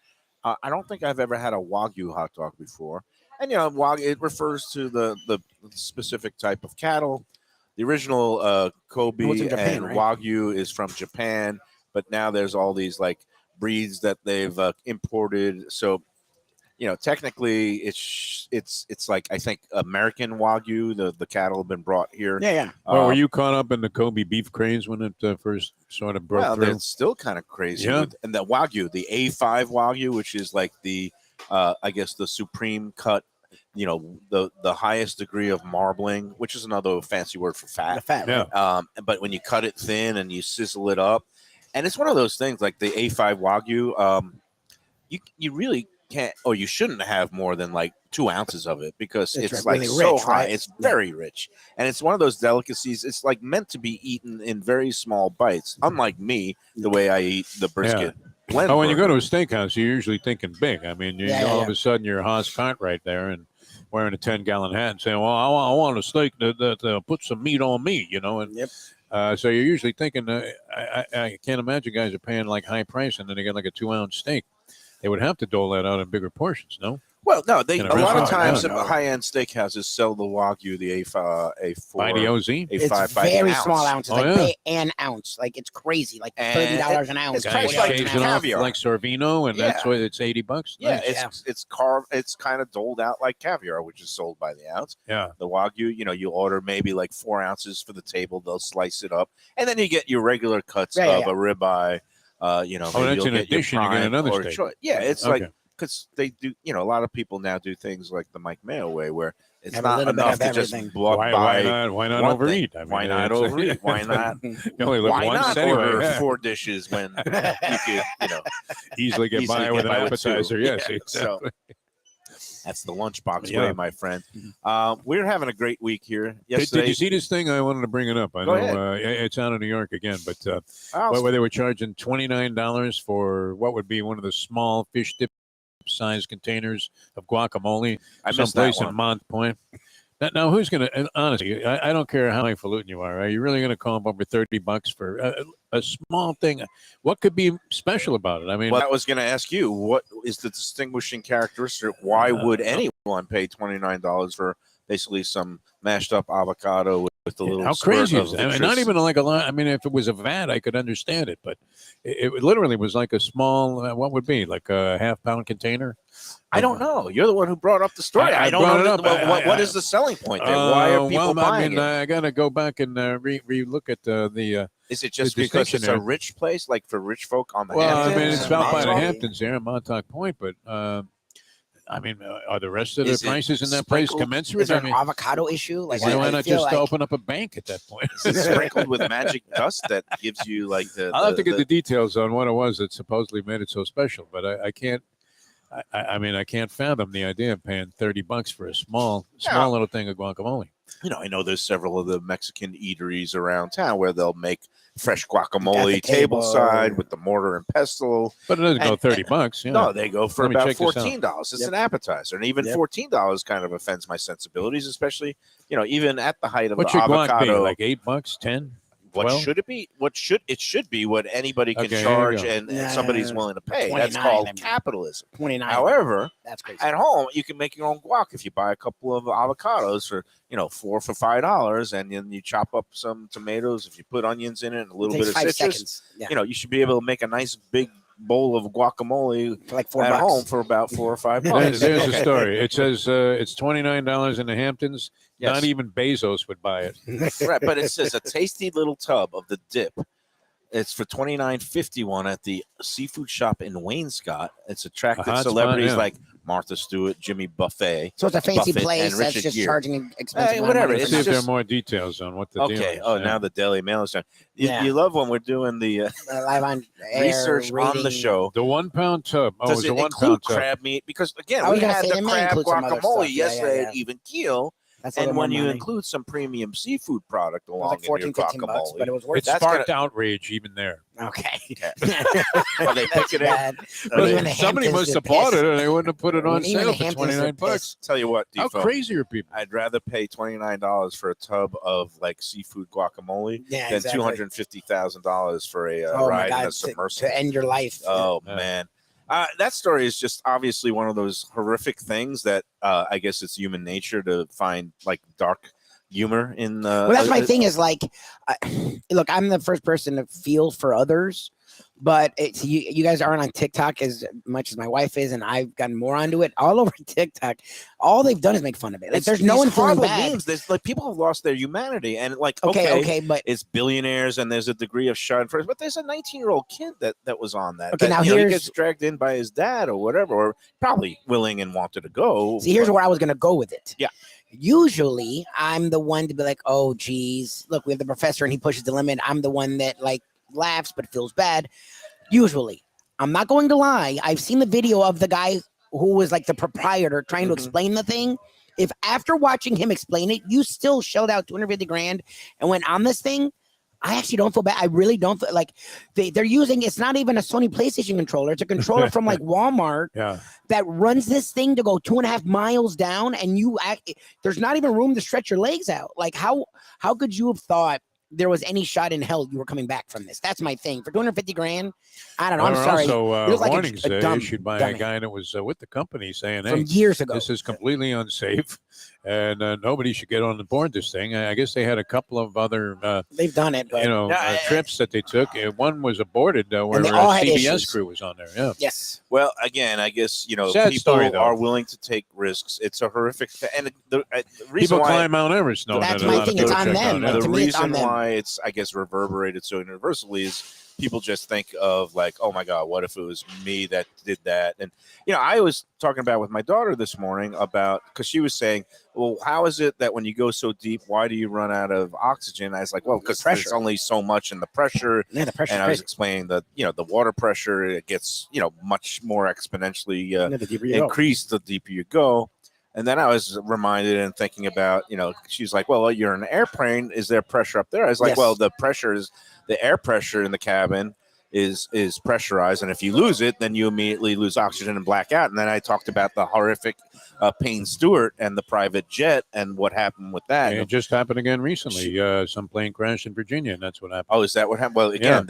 I don't think I've ever had a Wagyu hot dog before. And, you know, Wagyu, it refers to the specific type of cattle. The original Kobe Well, it's in Japan, and right? Wagyu is from Japan, but now there's all these like breeds that they've imported. So, you know, technically it's like, I think American Wagyu, the cattle have been brought here. Yeah. Well, were you caught up in the Kobe beef craze when it first sort of broke Well, through? that's still kind of crazy. Yeah. And the Wagyu, the A5 Wagyu, which is like the, I guess the supreme cut, you know, the highest degree of marbling, which is another fancy word for fat. The fat. Yeah. Right? But when you cut it thin and you sizzle it up, and it's one of those things like the A5 Wagyu, you really can't, or you shouldn't have more than like 2 ounces of it, because it's like really so rich, high. right? It's very rich. And it's one of those delicacies. It's like meant to be eaten in very small bites. Unlike me, the way I eat the brisket. blend. Oh, when you go to a burger. steakhouse, you're usually thinking big. I mean, all of a sudden you're Haas Cartwright there and wearing a 10-gallon hat and saying, "Well, I want a steak that put some meat on me," And so you're usually thinking, I can't imagine guys are paying like high price and then they get like a 2-ounce steak. They would have to dole that out in bigger portions, no? Well, no, In a a lot of restaurant, times no. high-end steakhouses sell the Wagyu, the A4, By the OZ? A5 It's by the very ounce. small ounces, Oh, like yeah. pay an ounce. Like it's crazy, like $30 an ounce. it's Guys priced like shave it caviar. off like Sorvino, and that's Yeah. why it's $80. Yeah, Nice. it's carved. It's kind of doled out like caviar, which is sold by the ounce. Yeah. The Wagyu, you order maybe like 4 ounces for the table. They'll slice it up, and then you get your regular cuts of a ribeye. Maybe that's you'll in get your addition, you get prime another or steak. choice. Yeah, it's Okay. like because they do. A lot of people now do things like the Mike Mayo way, where it's Have a not little bit enough of to just everything. Why not? Why not one overeat? thing. I mean, Why not it's- overeat? Why not? You only live Why once not anyway. order Yeah. 4 dishes when you could, Easily get easily by get with an by with 2. appetizer. Yes, Yeah, exactly. that's the lunchbox Yeah. way, my friend. We're having a great week here. Did Yesterday, you see this thing? I wanted to bring it up. I Go know it's out of New York again, but I'll- where they were charging $29 for what would be one of the small fish dip size containers of guacamole I missed that someplace in one. Mont Point. Now who's going to, honestly, I don't care how highfalutin you are you really going to call them over $30 for a small thing? What could be special about it? I mean, Well, I was going to ask you, what is the distinguishing characteristic? Why would anyone pay $29 for basically some mashed up avocado with a little how squirt crazy of is that? I mean, citrus? not even like a lot. I mean, if it was a vat, I could understand it, but it literally was like a small, what would be like a half-pound container? I don't know. You're the one who brought up the story. I I don't brought know. it up. What is the selling point there? Why are people buying it? I got to go back and re-look at the. Is it just the because it's distinction a there. rich place, like for rich folk on the Well, Hamptons? I mean, it's out by the Montauk. Hamptons there, Montauk Point, but I mean, are the rest of the Is it prices in that place sprinkled? commensurate? Is there I an mean, avocado issue? Like, why I not feel just like open up a bank at that point? Is it sprinkled with magic dust that gives you like the? I'll have to get the details on what it was that supposedly made it so special, but I can't. I mean, I can't fathom the idea of paying $30 for a small little thing of guacamole. I know there's several of the Mexican eateries around town where they'll make fresh guacamole At the table. tableside with the mortar and pestle. But it doesn't go And- $30. Yeah. No, they go for Let me about check this out. $14. It's Yep. an appetizer, and even Yep. $14 kind of offends my sensibilities, especially even at the height of What's the your guac be? avocado. Like $8, 10? What 12? should it be? It should be what anybody can Okay, here you charge go. and somebody's willing to pay. That's 29, called I mean. capitalism. 29. However, That's crazy. at home you can make your own guac if you buy a couple of avocados for 4 for $5, and then you chop up some tomatoes. If you put onions in it and a little Takes bit of 5 citrus, seconds. Yeah. you should be able to make a nice big bowl of guacamole For like $4 at home for about $4 or $5. There's the Okay. story. It says it's $29 in the Hamptons. Yes. Not even Bezos would buy it. Right, but it says a tasty little tub of the dip. It's for $29.51 at the seafood shop in Wainscott. It's attracted hot spot, celebrities yeah. like Martha Stewart, Jimmy Buffett. So it's a fancy Buffett place and that's Richard just Gere. charging an expensive amount of whatever. money Let's for see if that. there are more details on what the deal Okay. is. Oh, Yeah. now the Daily Mail is done. Yeah. You love when we're doing the Live on air research on the reading. show. The 1 pound tub. Oh, it Does was it a 1 include pound tub. crab meat? Because again, I was we gonna had say, the they may crab include some other guacamole stuff. Yeah, yesterday yeah. at Even Keel. That's a And little when more you money. include some premium seafood product It was along like in your 14, 15 bucks, guacamole, but it was worth It it. That's sparked outrage even there. Okay. are they That's picking it? bad. Are But they- even the Somebody Hamptons must did have bought piss. it and they wouldn't have put it I mean, on even sale the for Hamptons did 29 bucks. piss. Tell you what, How Defo, crazy are people? I'd rather pay $29 for a tub of like seafood guacamole Yeah, than exactly. $250,000 for a Oh my ride in God, a submersible. to end your life. Oh Yeah. man, that story is just obviously one of those horrific things that I guess it's human nature to find like dark humor in. Well, that's my thing is like, look, I'm the first person to feel for others, but it's, you guys aren't on TikTok as much as my wife is, and I've gotten more onto it. All over TikTok, all they've done is make fun of it. Like, there's no one feeling bad. Memes. There's like people have lost their humanity, and like Okay, but it's billionaires, and there's a degree of schadenfreude, but there's a 19-year-old kid that was on that. Okay, that, now he here's- gets dragged in by his dad or whatever, or probably willing and wanted to go. see, here's but- where I was gonna go with it. Yeah. Usually, I'm the one to be like, "Oh, geez, look, we have the professor, and he pushes the limit." I'm the one that like laughs but feels bad. Usually, I'm not going to lie. I've seen the video of the guy who was like the proprietor trying to Mhm. explain the thing. If after watching him explain it, you still shelled out 250 grand and went on this thing, I actually don't feel bad. I really don't feel like they're using. It's not even a Sony PlayStation controller. It's a controller from like Walmart that runs this thing to go 2.5 miles down, and there's not even room to stretch your legs out. Like how could you have thought there was any shot in hell you were coming back from this? That's my thing. For 250 grand, I don't know. I'm sorry. Also, warnings issued by a guy that was with the company saying, from years ago, this is completely unsafe, and nobody should get on board this thing. I guess they had a couple of other they've done it, but trips that they took. One was aborted where a CBS crew was on there. Yeah. Yes. Well, again, I guess Sad people story, are willing to take risks. It's a horrific, and the reason people why climb Mount Everest. That's my thing. It's on them. The reason why it's, I guess, reverberated so universally is people just think of like, oh my God, what if it was me that did that? And I was talking about with my daughter this morning about, because she was saying, well, how is it that when you go so deep, why do you run out of oxygen? I was like, well, because there's only so much in the pressure. Yeah, the pressure. And I was explaining that the water pressure, it gets much more exponentially increased the deeper you go. And then I was reminded and thinking about, she's like, well, you're in an airplane. Is there pressure up there? I was like, well, the air pressure in the cabin is pressurized. And if you lose it, then you immediately lose oxygen and black out. And then I talked about the horrific Payne Stewart and the private jet and what happened with that. It just happened again recently. Some plane crashed in Virginia, and that's what happened. Oh, is that what happened? Well, again,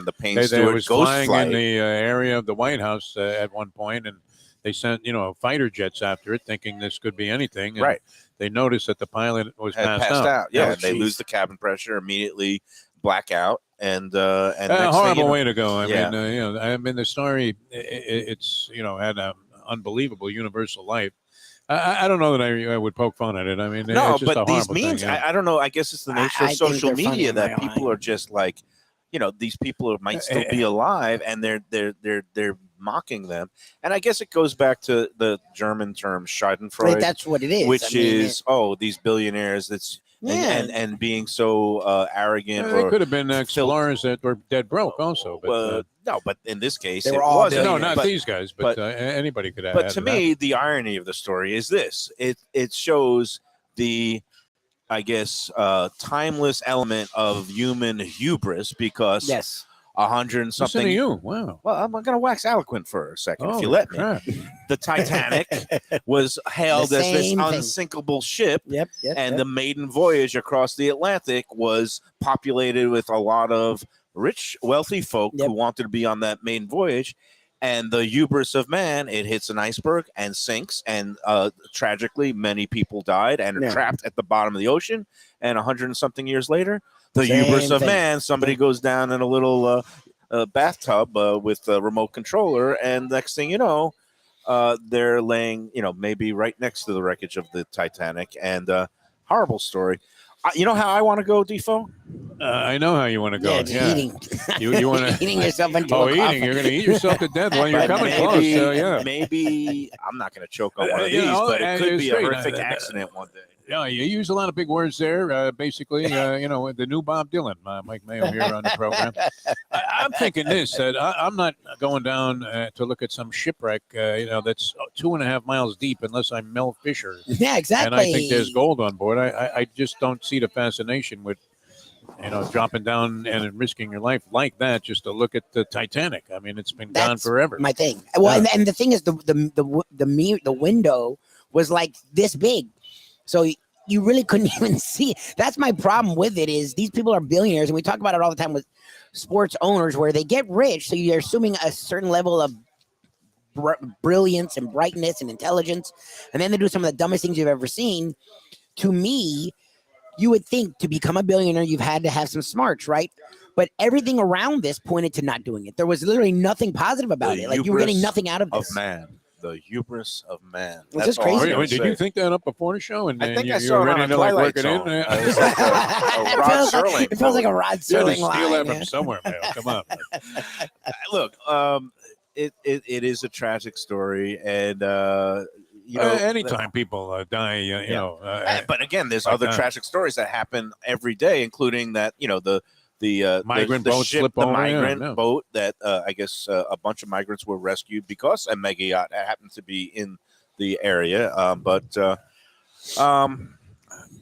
the Payne Stewart was ghost flying flight in the area of the White House at one point, and they sent, fighter jets after it, thinking this could be anything. And right. They noticed that the pilot was passed out. Yeah, and they lose the cabin pressure, immediately black out, and a horrible way to go. I mean, the story, it's had an unbelievable universal life. I don't know that I would poke fun at it. I mean, no, it's just but a these horrible memes, thing, I don't know. I guess it's the nature of social media that people are just like, these people might still be alive, and they're mocking them. And I guess it goes back to the German term Schadenfreude. That's what it is. Which is these billionaires. That's and being so arrogant. They could have been explorers that were dead broke also. But no, but in this case, they were all not these guys, but anybody could have. But to me, the irony of the story is this: it shows the, I guess, timeless element of human hubris, because 100 and something. Listen to you. Wow. Well, I'm going to wax eloquent for a second, if you let me. The Titanic was hailed as this unsinkable ship, and the maiden voyage across the Atlantic was populated with a lot of rich, wealthy folk who wanted to be on that maiden voyage. And the hubris of man, it hits an iceberg and sinks, and tragically, many people died and are trapped at the bottom of the ocean. And 100 and something years later, the hubris of man, somebody goes down in a little bathtub with a remote controller, and next thing you know, they're laying, maybe right next to the wreckage of the Titanic. And horrible story. You know how I want to go, Defo? I know how you want to go. Eating. You want to eating yourself into a coffin. You're going to eat yourself to death while you're coming close. Maybe I'm not going to choke on one of these, but it could be a horrific accident one day. Yeah, you use a lot of big words there. Basically, the new Bob Dylan, Mike Mayo here on the program. I'm thinking this, that I'm not going down to look at some shipwreck, that's 2.5 miles deep unless I'm Mel Fisher. Yeah, exactly. And I think there's gold on board. I just don't see the fascination with, dropping down and risking your life like that just to look at the Titanic. I mean, it's been gone forever. My thing. Well, and the thing is, the window was like this big. So you really couldn't even see. That's my problem with it, is these people are billionaires, and we talk about it all the time with sports owners, where they get rich. So you're assuming a certain level of brilliance and brightness and intelligence, and then they do some of the dumbest things you've ever seen. To me, you would think to become a billionaire, you've had to have some smarts, right? But everything around this pointed to not doing it. There was literally nothing positive about it. Like, you were getting nothing out of this. Of man. The hubris of man. That's just crazy. Wait, did you think that up before the show? And I think I you saw were it on ready a to Twilight work it in? It's like a Rod Serling. It feels like a Rod Serling line. Steal that from somewhere, man. Come on. Look, it is a tragic story, and anytime people die, but again, there's other tragic stories that happen every day, including that the migrant boat boat that I guess a bunch of migrants were rescued because a mega yacht happened to be in the area.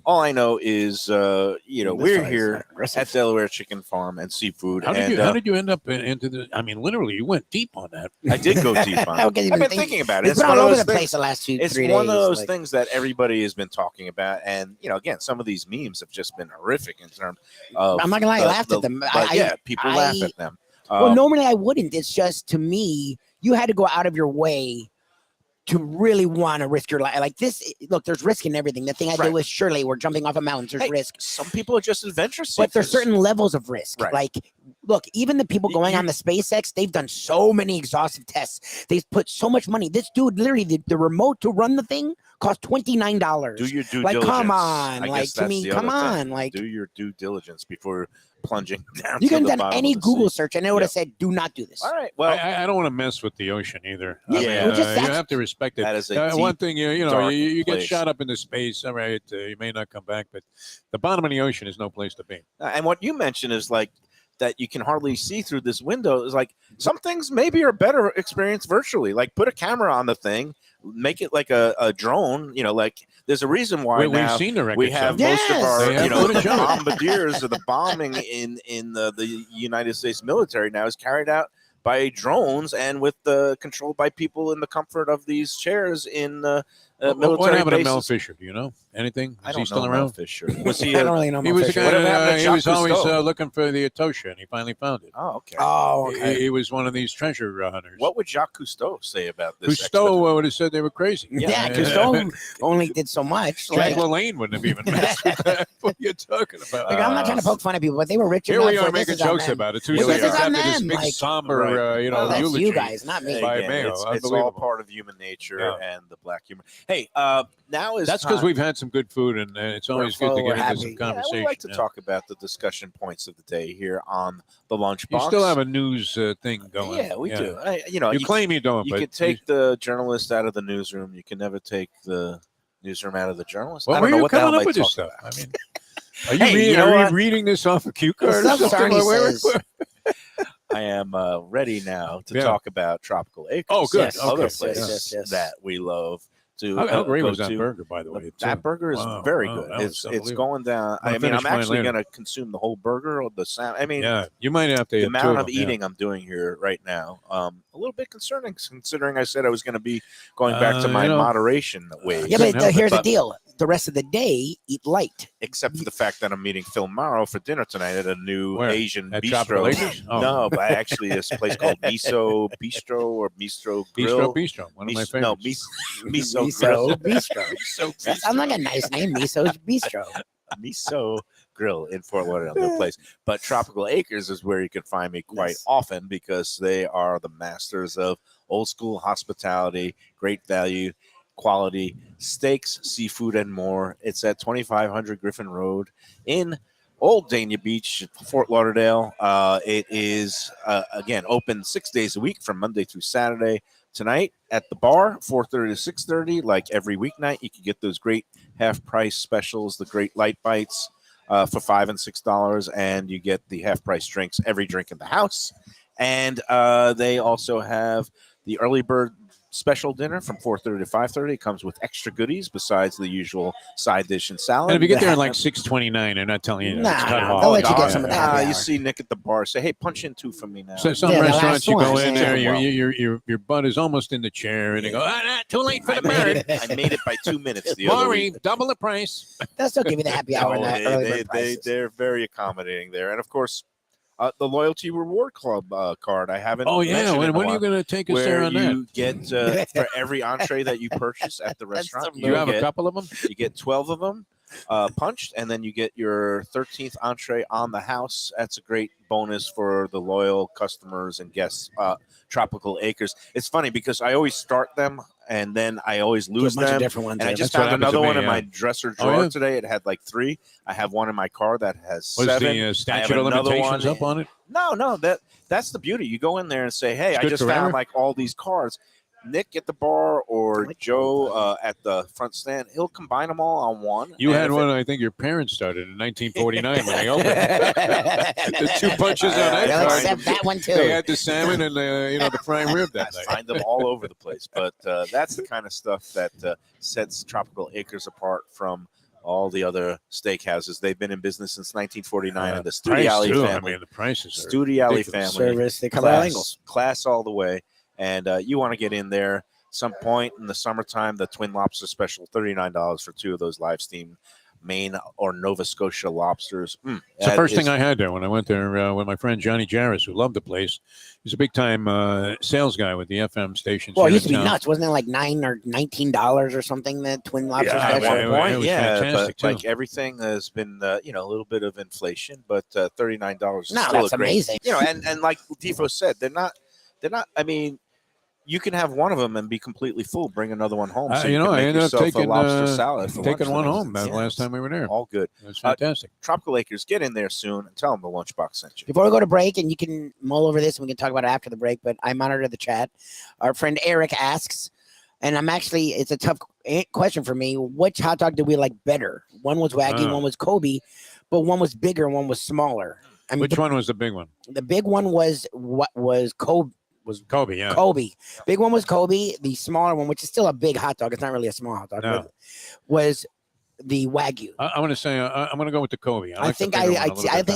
all I know is, we're here aggressive. at Delaware Chicken Farm and Seafood. How and did you end up into the? I mean, literally, you went deep on that. I did go deep on How it. can you I've even been thinking about it. It's been one all of over those the things. place the last 2-3 It's days. one of those like- things that everybody has been talking about, and again, some of these memes have just been horrific in terms of. I'm not gonna lie, I laughed at them. People laugh at them. Well, normally I wouldn't. It's just, to me, you had to go out of your way to really want to risk your life. Like this, look, there's risk in everything. The thing I Right. did with Shirley, we're jumping off a mountain. There's Hey, risk, Some people are just adventurous, but there's certain levels of risk. Right. Like, look, even the people going on the SpaceX, they've done so many exhaustive tests. They've put so much money. This dude, literally, the remote to run the thing cost $29. Do your due like, diligence. come on, I like, guess to that's me, the come other thing. on, like, Do your due diligence before plunging down. you to could the have done bottom any of the Google sea. search and it would have Yep. said, "Do not do this." All right. Well, I don't want to mess with the ocean either. Yeah, I mean, well, just you that's- have to respect it. that is a One deep, thing, dark you get place. shot up into space. All right, you may not come back, but the bottom of the ocean is no place to be. and what you mentioned is like that you can hardly see through this window. Is like some things maybe are better experienced virtually. Like put a camera on the thing, make it like a drone. Like there's a reason why We've now seen the record. we have Yes. most of our They have footage of it. bombardiers or the bombing in the United States military now is carried out by drones and with controlled by people in the comfort of these chairs in military What happened to bases. Mel Fisher? Do you know anything? I Is don't he still know around? Mel Fisher. Was he? I don't really know. He Mo was the Fisher. guy. Whatever happened to He Jacques was always Cousteau? looking for the Atosha, and he finally found it. Oh, okay. Oh, okay. He was one of these treasure hunters. What would Jacques Cousteau say about this? Cousteau would have said they were crazy. Yeah, Cousteau only did so much. Jack Like, LaLanne wouldn't have even messed with that. What are you talking about? like, I'm not trying to poke fun at people, but they were rich Here enough. we are where this making is on jokes them. about it too. Here So we it's are. This is on after this them, big like- somber, Right. Well, that's eulogy you guys, not me. by Again, Mayo. it's all Unbelievable. part of human nature Yeah. and the black humor. Hey, now is That's because time- we've had some good food, and it's always good to we're get into happy. some Yeah, conversation. we like to yeah. talk about the discussion points of the day here on the Lunchbox. You still have a news thing going. Yeah, we do. You claim you don't, you but can take the journalist out of the newsroom. You can never take the newsroom out of the journalist. Well, I where don't know are you what the hell coming am up I with this talking stuff? about. I mean, are you, Hey, you know are what? you reading this off a cue card? Stuff or something? Sarnie Where- says. I am ready now to Yeah. talk about Tropical Acres. Oh, good. Yes, Other yes, place yes, yes. that we love to How great go was that to. burger, by the way? That too? burger is Wow, very wow, good. that was It's unbelievable. going down. I'm gonna I mean, I'm finish mine actually later. going to consume the whole burger or the salmon. I mean, Yeah, you might have to. the eat two amount of them, yeah. eating I'm doing here right now, a little bit concerning, considering I said I was going to be going back to my moderation ways. Yeah, Couldn't but help it, here's the but- deal: the rest of the day, eat light. Except for the fact that I'm meeting Phil Morrow for dinner tonight at a new Where? Asian At Tropical bistro. Acres? Oh. No, but actually this place called Miso Bistro or Bistro Grill. Bistro, one of my favorites. No, Miso Grill. Bistro. That sounds like a nice name, Miso's Bistro. Miso Grill in Fort Lauderdale, no place. But Tropical Acres is where you can find me quite Yes. often because they are the masters of old school hospitality, great value, quality steaks, seafood, and more. It's at 2500 Griffin Road in Old Dania Beach, Fort Lauderdale. It is, again, open 6 days a week from Monday through Saturday. Tonight at the bar, 4:30 to 6:30, like every weeknight, you can get those great half-price specials, the great light bites for $5 and $6, and you get the half-price drinks, every drink in the house. And they also have the early bird special dinner from 4:30 to 5:30. It comes with extra goodies besides the usual side dish and salad. And if you get there at like 6:29, they're not telling you. Nah, it's cut nah, off. they'll let you Oh, get some of that happy you hour. see Nick at the bar say, "Hey, punch in 2 for me now." So some Yeah, the restaurants last you go one, in yeah. there, Well. your butt is almost in the chair, and they go, too late for the bird. I made it by 2 minutes the other Maury, week. double the price. They'll still give you the happy hour and No, that early bird prices. they're very accommodating there. And of course, the Loyalty Reward Club card. I haven't. Oh yeah, mentioned in a when are while, you going to take us there where on that? you get for every entree that you purchase at the restaurant, You have a get, couple of them. You get 12 of them punched, and then you get your 13th entree on the house. That's a great bonus for the loyal customers and guests. Tropical Acres. It's funny because I always start them and then I always Do a lose bunch of them. different ones. And I there. just That's what found happens to another one me, in yeah. my dresser Oh, drawer yeah? today. It had like 3. I have one in my car that has Was 7. the statute of another limitations one. up on it? No, that's the beauty. You go in there and say, "Hey, It's I good just forever? found like all these cards." Nick at the bar or Joe at the front stand, he'll combine them all on one. You And had if one. I think your parents started in 1949 when they opened. The 2 punches on that They'll card. accept that one too. They had the salmon and the prime rib that I night. find them all over the place. But that's the kind of stuff that sets Tropical Acres apart from all the other steakhouses. They've been in business since 1949, and the Price, Studiali too. family. I mean, the prices are Studiali ridiculous. family. Service, they cover all angles. Class all the way. And you want to get in there some point in the summertime. The Twin Lobster Special, $39 for 2 of those live steamed Maine or Nova Scotia lobsters. It's the first thing I had there when I went there with my friend Johnny Jarris, who loved the place. He's a big-time sales guy with the FM stations. Well, it here used to in be town. nuts. Wasn't it like $9 or $19 or something, that Twin Lobster Yeah, special? at one point, It was yeah, fantastic, but too. like everything has been, a little bit of inflation, but $39 is No, still that's a great, amazing. and like Defo said, they're not. I mean, you can have one of them and be completely full. Bring another one home. So you can I make ended up yourself taking a lobster salad for taking lunch one the next home day. the last time we were there. All good. It was fantastic. Tropical Acres, get in there soon and tell them the Lunchbox sent you. Before we go to break, and you can mull over this and we can talk about it after the break, but I monitor the chat. Our friend Eric asks, and it's a tough question for me. Which hot dog do we like better? One was Wagyu, one was Kobe, but one was bigger, one was smaller. I mean, Which one was the big one? The big one was Kobe. Kobe, yeah. Kobe. Big one was Kobe. The smaller one, which is still a big hot dog, it's not really a small hot dog, No. but was the Wagyu. I'm going to say I'm going to go with the Kobe. I think I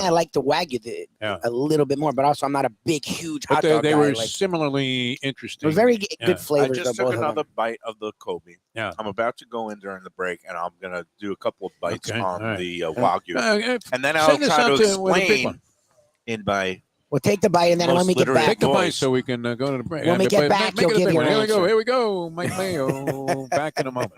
like the Wagyu a little bit more, but also I'm not a big, huge hot dog they guy. were Like, similarly interesting. they're very Yeah. good I flavors. just though, took both of another them. bite of the Kobe. Yeah. I'm about to go in during the break, and I'm going to do a couple of bites Okay, on all right. the Wagyu. And then I'll send this try out to with a big explain one. in my We'll take the bite, and then Most when we get literate back, Take the bite voice. so we can go to the break. When we Yeah, get but back, make you'll it a give big your one. answer. Here we go. Mike Mayo. Back in a moment.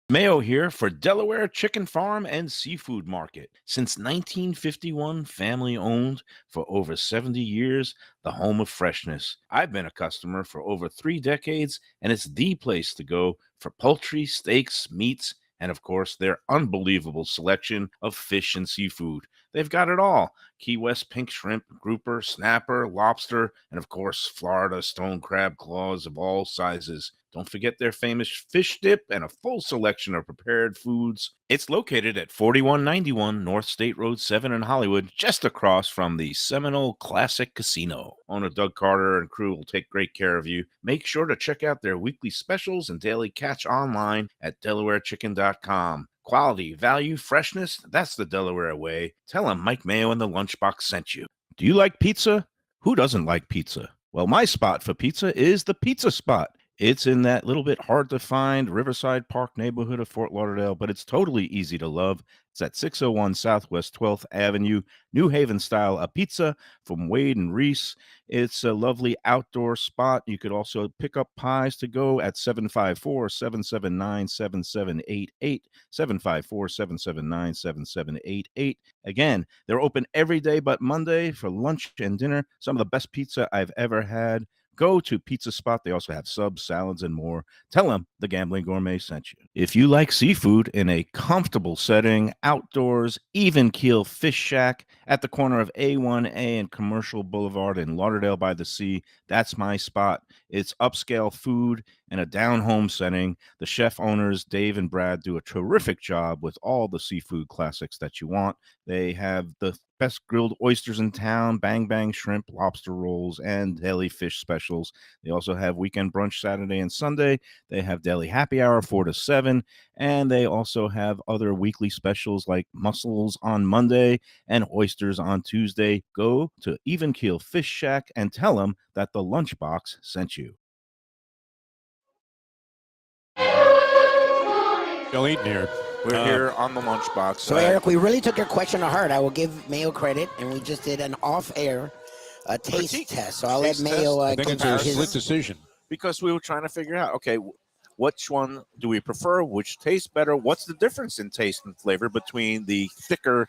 Mayo here for Delaware Chicken Farm and Seafood Market. Since 1951, family owned for over 70 years, the home of freshness. I've been a customer for over 3 decades, and it's the place to go for poultry, steaks, meats, and of course, their unbelievable selection of fish and seafood. They've got it all. Key West pink shrimp, grouper, snapper, lobster, and of course, Florida stone crab claws of all sizes. Don't forget their famous fish dip and a full selection of prepared foods. It's located at 4191 North State Road 7 in Hollywood, just across from the Seminole Classic Casino. Owner Doug Carter and crew will take great care of you. Make sure to check out their weekly specials and daily catch online at DelawareChicken.com. Quality, value, freshness, that's the Delaware way. Tell them Mike Mayo and the Lunchbox sent you. Do you like pizza? Who doesn't like pizza? Well, my spot for pizza is the Pizza Spot. It's in that little bit hard to find Riverside Park neighborhood of Fort Lauderdale, but it's totally easy to love. It's at 601 Southwest 12th Avenue, New Haven style, a pizza from Wade and Reese. It's a lovely outdoor spot. You could also pick up pies to go at 754-779-7788, 754-779-7788. Again, they're open every day but Monday for lunch and dinner. Some of the best pizza I've ever had. Go to Pizza Spot. They also have subs, salads, and more. Tell them the Gambling Gourmet sent you. If you like seafood in a comfortable setting, outdoors, even keel fish shack at the corner of A1A and Commercial Boulevard in Lauderdale by the Sea, that's my spot. It's upscale food in a down-home setting. The chef owners, Dave and Brad, do a terrific job with all the seafood classics that you want. They have the best grilled oysters in town, bang bang shrimp, lobster rolls, and deli fish specials. They also have weekend brunch Saturday and Sunday. They have deli happy hour 4 to 7, and they also have other weekly specials like mussels on Monday and oysters on Tuesday. Go to Even Keel Fish Shack and tell them that the Lunchbox sent you. Still eating here. We're here on the Lunchbox. So, Eric, we really took your question to heart. I will give Mayo credit, and we just did an off-air taste Critique. test. So I'll Taste let Mayo I think it's a give his. split decision. because we were trying to figure out, okay, which one do we prefer? Which tastes better? What's the difference in taste and flavor between the thicker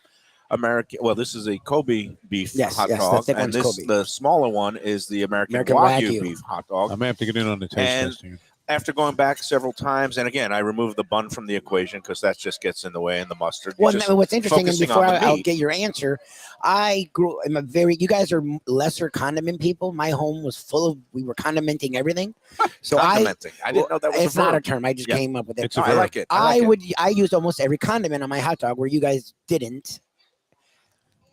American? Well, this is a Kobe beef hot the dog, thick and one's this Kobe. the smaller one is the American American Wagyu Wagyu. beef hot dog. I'm going to have to get in on the taste And- test here. After going back several times, and again, I removed the bun from the equation because that just gets in the way, and the mustard. Well, Just no, what's interesting, and focusing before on the I'll meat. get your answer, you guys are lesser condiment people. My home was full of, we were condimenting everything. So Condimenting. I didn't know that was it's a not a verb. term. I just Yeah. came up with it. It's a No, I verb. like it. I like it. I used almost every condiment on my hot dog where you guys didn't.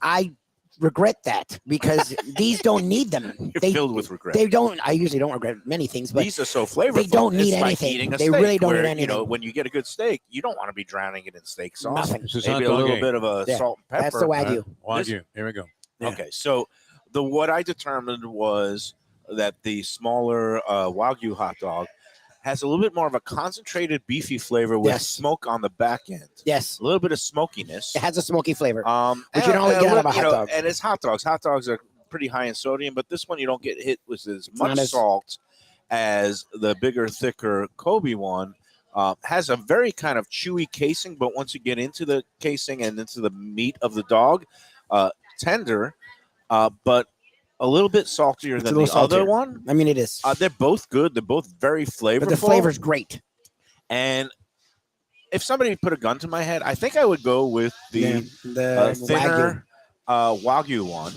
I regret that because these don't need them. You're filled with regret. They don't. I usually don't regret many things, but These are so flavorful. they don't need it's like anything. eating a They steak really don't where, need anything. You know, when you get a good steak, you don't want to be drowning it in steak sauce. Nothing. This is Maybe hot a dog little A. bit of a Yeah, salt and pepper. That's the Wagyu. Wagyu. Here we go. Yeah. Okay, so what I determined was that the smaller Wagyu hot dog has a little bit more of a concentrated beefy flavor with Yes. smoke on the back end. Yes, A little bit of smokiness. it has a smoky flavor. Which you don't always get out of a hot dog. And it's hot dogs. Hot dogs are pretty high in sodium, but this one you don't get hit with as not much as- salt as the bigger, thicker Kobe one. Has a very kind of chewy casing, but once you get into the casing and into the meat of the dog, tender, but a little bit saltier It's a than little the other saltier. one. I mean, it is, They're both good. They're both very flavorful. but the flavor's great. And if somebody put a gun to my head, I think I would go with the The thinner Wagyu one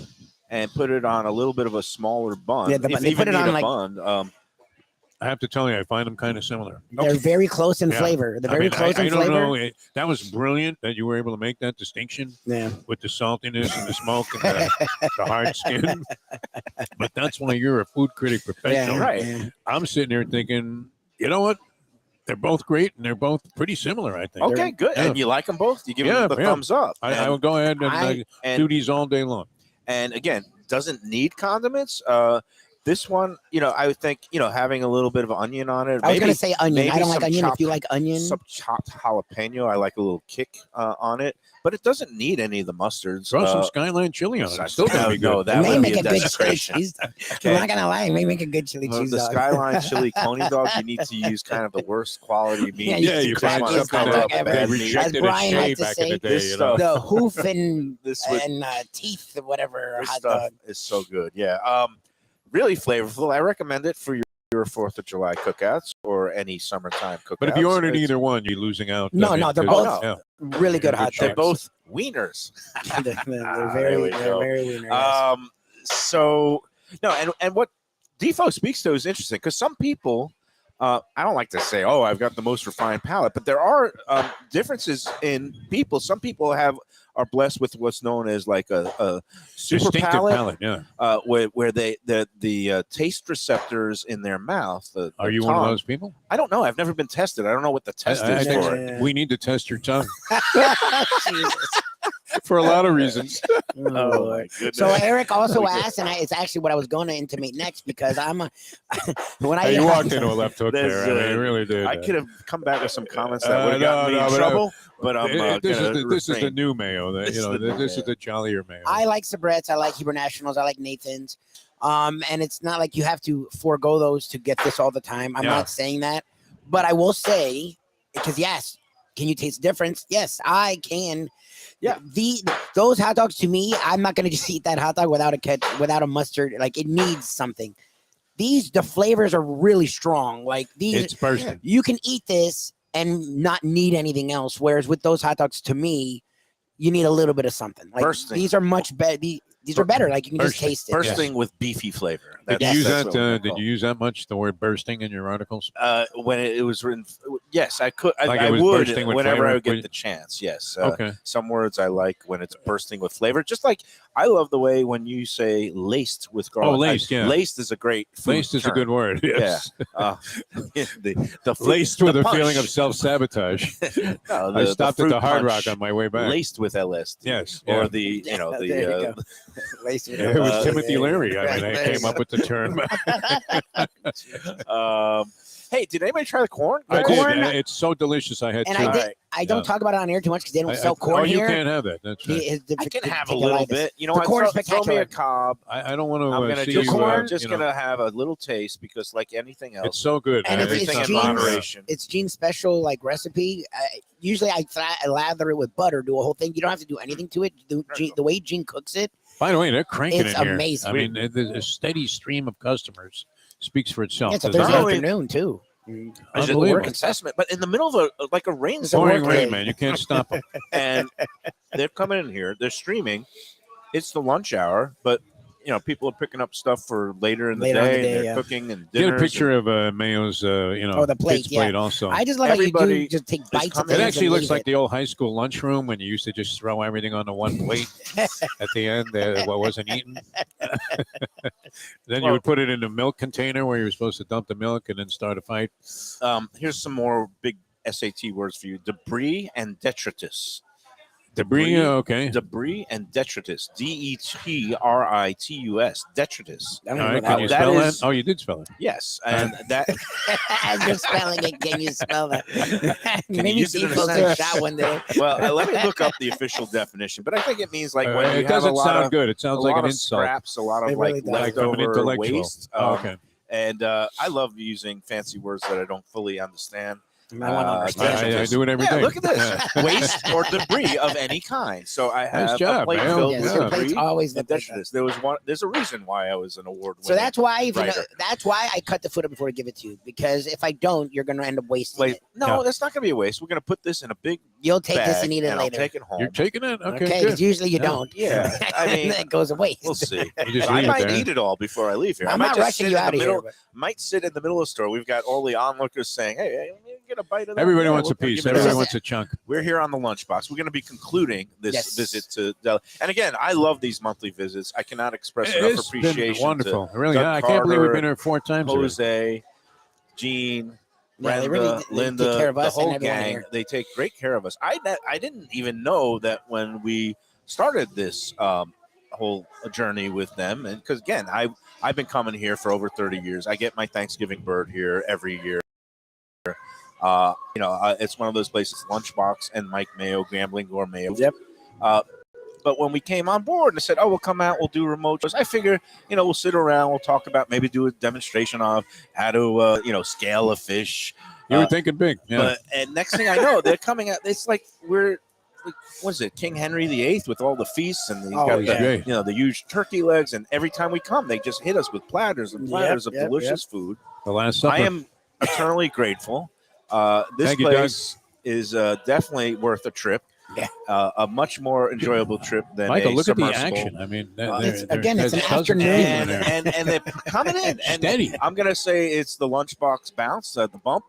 and put it on a little bit of a smaller bun. Yeah, the if bun. They even put it need on, a like- bun. I have to tell you, I find them kind of similar. They're very close in Yeah. flavor. They're I very mean, close I in don't flavor. know. That was brilliant that you were able to make that distinction Yeah, with the saltiness and the smoke and the hard skin. But that's why you're a food critic professional. yeah, right. yeah. I'm sitting here thinking, you know what? They're both great and they're both pretty similar, I think. Okay, good. Yeah. And you like them both? You give Yeah, them the yeah. thumbs up. I will go ahead and I- do these all day long. And again, doesn't need condiments. This one, I would think, having a little bit of onion on it. I was gonna say onion. I maybe don't like some onion. chopped- If you like onion, Some chopped jalapeno. I like a little kick on it, but it doesn't need any of the mustards. Throw some Skyline chili on it. It's still going to be good. No, it that may would make be a good chili desecration. cheese. Okay. I'm not gonna lie, it may make a good chili cheese The dog. Skyline chili coney dog, you need to use kind of the worst quality meat. Yeah, Yeah, It's you the find crappiest something hot that dog ever. they As rejected Brian at Shea liked to back in say, the day. this You know? the hoof and This would- teeth, whatever This hot stuff dog. is so good. Yeah. Really flavorful. I recommend it for your 4th of July cookouts or any summertime cookouts. But if you ordered It's- either one, you're losing out. No, I mean, no, they're 'cause- both- yeah. Really good Good hot they're choice. dogs. both wieners. They're there very, we they're go. very wiener. Yes. So no, and what Defo speaks to is interesting because some people, I don't like to say, oh, I've got the most refined palate, but there are differences in people. Some people are blessed with what's known as like a super Distinctive palate, yeah. where the taste receptors in their mouth. The Are you one of tongue- those people? I don't know. I've never been tested. I don't know what the test I is think for Yeah. we need to test your tongue Jesus. for a lot of reasons. Oh my goodness. So Eric also asked, and it's actually what I was going to intimate next because I'm when I Hey, you walked into a left hook There's, there. I mean, you really did. I could have come back with some comments that would have no, gotten me no, in but, trouble, but I'm this gonna is the refrain. new mayo. This is the new This is mayo. the jollier mayo. I like Sabrettes, I like Hebrew Nationals, I like Nathan's. And it's not like you have to forego those to get this all the time. I'm Yeah. not saying that, but I will say, because yes, can you taste the difference? Yes, I can. Yeah. Those hot dogs to me, I'm not gonna just eat that hot dog without a mustard. Like it needs something. The flavors are really strong. Like these, It's bursting. you can eat this and not need anything else. Whereas with those hot dogs, to me, you need a little bit of something. Like Bursting. these are much better. These are better. Like you can just Bursting. taste it. bursting with beefy flavor. Did you That's- use that's that? what we're Did called. you use that much? The word bursting in your articles? When it was written? Yes, I could. Like I it was would bursting with whenever flavor? I would Would- get the chance. Yes. Okay. Some words I like when it's bursting with flavor. Just like I love the way when you say laced with garlic. Oh, laced, yeah. Laced is a great. Food Laced is a term. good word. Yes. The fruit- Laced with the a feeling of punch. self-sabotage. No, I stopped at fruit the Hard punch Rock on my way back. laced with LSD. Yes. Or yeah. the There you go. Laced with It was Uh, Timothy yeah. Leary. I mean, I came up with the term. Hey, did anybody try the corn? I guys? corn- did. It's so delicious. I had And two. I don't Yeah. talk about it on air too much because they don't I- sell I- corn oh, you here. can't have that. That's right. I can have a little bit. You know The what? corn is Throw me spectacular. a cob. I don't want to I'm gonna see just, you. I'm just you know, gonna have a little taste because, like anything else, It's so good. And man. it's everything in Gene's- moderation. It's Gene's special like recipe. Usually I lather it with butter, do a whole thing. You don't have to do anything to it. The way Gene cooks it, By the way, they're cranking It's in here. amazing. I mean, a steady stream of customers speaks for itself. it's a There's Thursday not no- only- afternoon too. It's just Unbelievable. work assessment, but in the middle of a rain It's a pouring work rain, day. man. You can't stop them. and they're coming in here. They're streaming. It's the lunch hour, but people are picking up stuff for later in the Later on day. the day, and they're yeah. cooking and Get dinners. a picture of Mayo's, the plate, kids' plate also. I just love how you Everybody do just take is bites of coming. It things actually and looks leave like it. the old high school lunchroom when you used to just throw everything onto one plate at the end, what wasn't eaten. Then you would put it in a milk container where you were supposed to dump the milk and then start a fight. Here's some more big SAT words for you: debris and detritus. Debris, okay. Debris and detritus. Detritus. Detritus. I don't All even know right, that can you word. That spell that? is- Oh, you did spell it. Yes, and that As you're spelling it, can you spell that? you Maybe use it in a Defoe took a sentence? shot one day. well, let me look up the official definition. But I think it means like when you It have a doesn't lot sound of good. It sounds a like lot an of insult. scraps, a lot of It really does. Like from an leftover intellectual. waste. Oh, okay. And I love using fancy words that I don't fully understand. I want to understand. I do it every Yeah, day. look at this. Waste or debris of any kind. So I have Nice job, a plate man. filled Yes, with your Yeah. plates debris always and look like that. detritus. There's a reason why I was an award winner. So that's why, if you know, writer. that's why I cut the food up before I give it to you, because if I don't, you're going to end up wasting Like, it. no, Yeah. that's not going to be a waste. We're going to put this in a big You'll take bag this and eat it I'll later. take it home. You're taking it? Okay, Okay, good. because usually you Yeah. don't. Yeah, I mean, and then it goes to waste. we'll see. You just I leave it might there. eat it all before I leave here. I I'm might not just rushing sit you in out the of middle. here. But Might sit in the middle of the store. We've got all the onlookers saying, "Hey, get a bite of that." Everybody Yeah, wants a we'll piece. give it Everybody us. wants a chunk. We're here on the Lunchbox. We're going to be concluding this Yes. visit to Delaware. And again, I love these monthly visits. I cannot express enough It's been appreciation wonderful. to Really, Doug I can't believe we've Carter, been here 4 times. already. Jose, Gene, Yeah, they Brenda, really they Linda, take care of the us and whole everyone gang. here. They take great care of us. I didn't even know that when we started this whole journey with them, and because again, I've been coming here for over 30 years. I get my Thanksgiving bird here every year. It's one of those places, Lunchbox and Mike Mayo, Gambling Gourmet. Yep. But when we came on board and said, "Oh, we'll come out, we'll do remote shows," I figure, we'll sit around, we'll talk about, maybe do a demonstration of how to, scale a fish. You were thinking big. Yeah. And next thing I know, they're coming out. It's like what is it, King Henry VIII with all the feasts, and he's got he's great. the huge turkey legs, and every time we come, they just hit us with platters and platters of yep, delicious food. The Last Supper. I am eternally grateful. This Thank you, place is definitely worth a trip. Yeah. A much more enjoyable trip than Michael, a look at the submersible. action. I mean, it's an afternoon. And they're coming in. And Steady. I'm going to say it's the Lunchbox Bounce, the bump.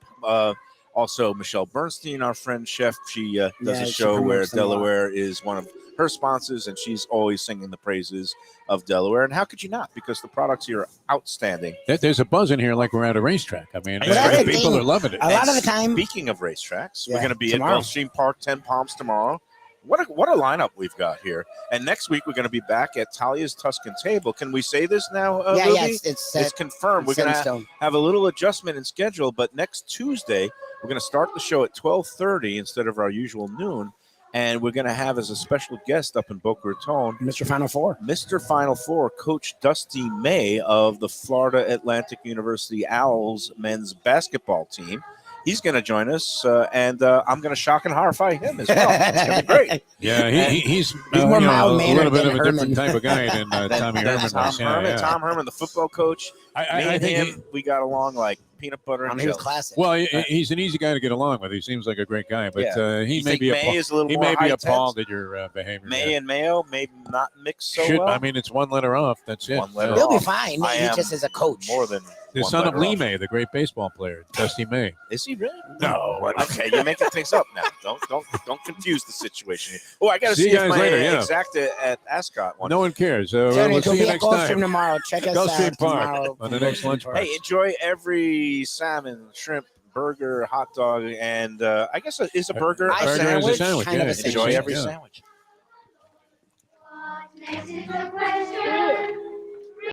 Also, Michelle Bernstein, our friend chef, she does a she show where promotes them a lot. Delaware is one of her sponsors, and she's always singing the praises of Delaware. And how could you not? Because the products here are outstanding. There's a buzz in here like we're at a racetrack. I mean, But that's the people thing. are loving it. A lot of the time, Speaking of racetracks, we're Yeah, going to be tomorrow. at Gulfstream Park, 10 Palms tomorrow. What a lineup we've got here. And next week, we're going to be back at Talia's Tuscan Table. Can we say this now, yeah, Lubie? it's set. It's confirmed. It's We're set in going to stone. have a little adjustment in schedule, but next Tuesday, we're going to start the show at 12:30 instead of our usual noon. And we're going to have as a special guest up in Boca Raton, Mr. Final Four. Mr. Final Four, Coach Dusty May of the Florida Atlantic University Owls men's basketball team. He's going to join us, and I'm going to shock and horrify him as well. It's going to be great. Yeah, he's more a mild-mannered little bit than of a Herman. different type of guy than Tommy Then Herman Tom was. Herman, Yeah. Tom Herman, the football coach. Me I and think him, we got along like peanut butter and He was jelly. classic. well, he's an easy guy to get along with. He seems like a great guy, but he You may think be May is a little he more may be high-tense? appalled at your behavior. May yeah. and Mayo may not mix so Should, well. I mean, it's one letter off. That's it. One letter He'll be off. fine. I He am just is a coach. More than The one son of letter Lee off. May, the great baseball player, Dusty May. Is he really? No. Okay, you're making things up now. Don't confuse the situation. Oh, I got to See see, you if guys my later, yeah. exacta at Ascot one. No one cares. Tony, We'll see we'll you be at next Gulfstream time. tomorrow. Check us Gulfstream out Park tomorrow. on the next Lunchbox. Hey, enjoy every salmon, shrimp, burger, hot dog, and I guess is a burger I a Burger sandwich. is a sandwich. Kind of Yeah, a Enjoy sandwich. every yeah. sandwich. Next is the question.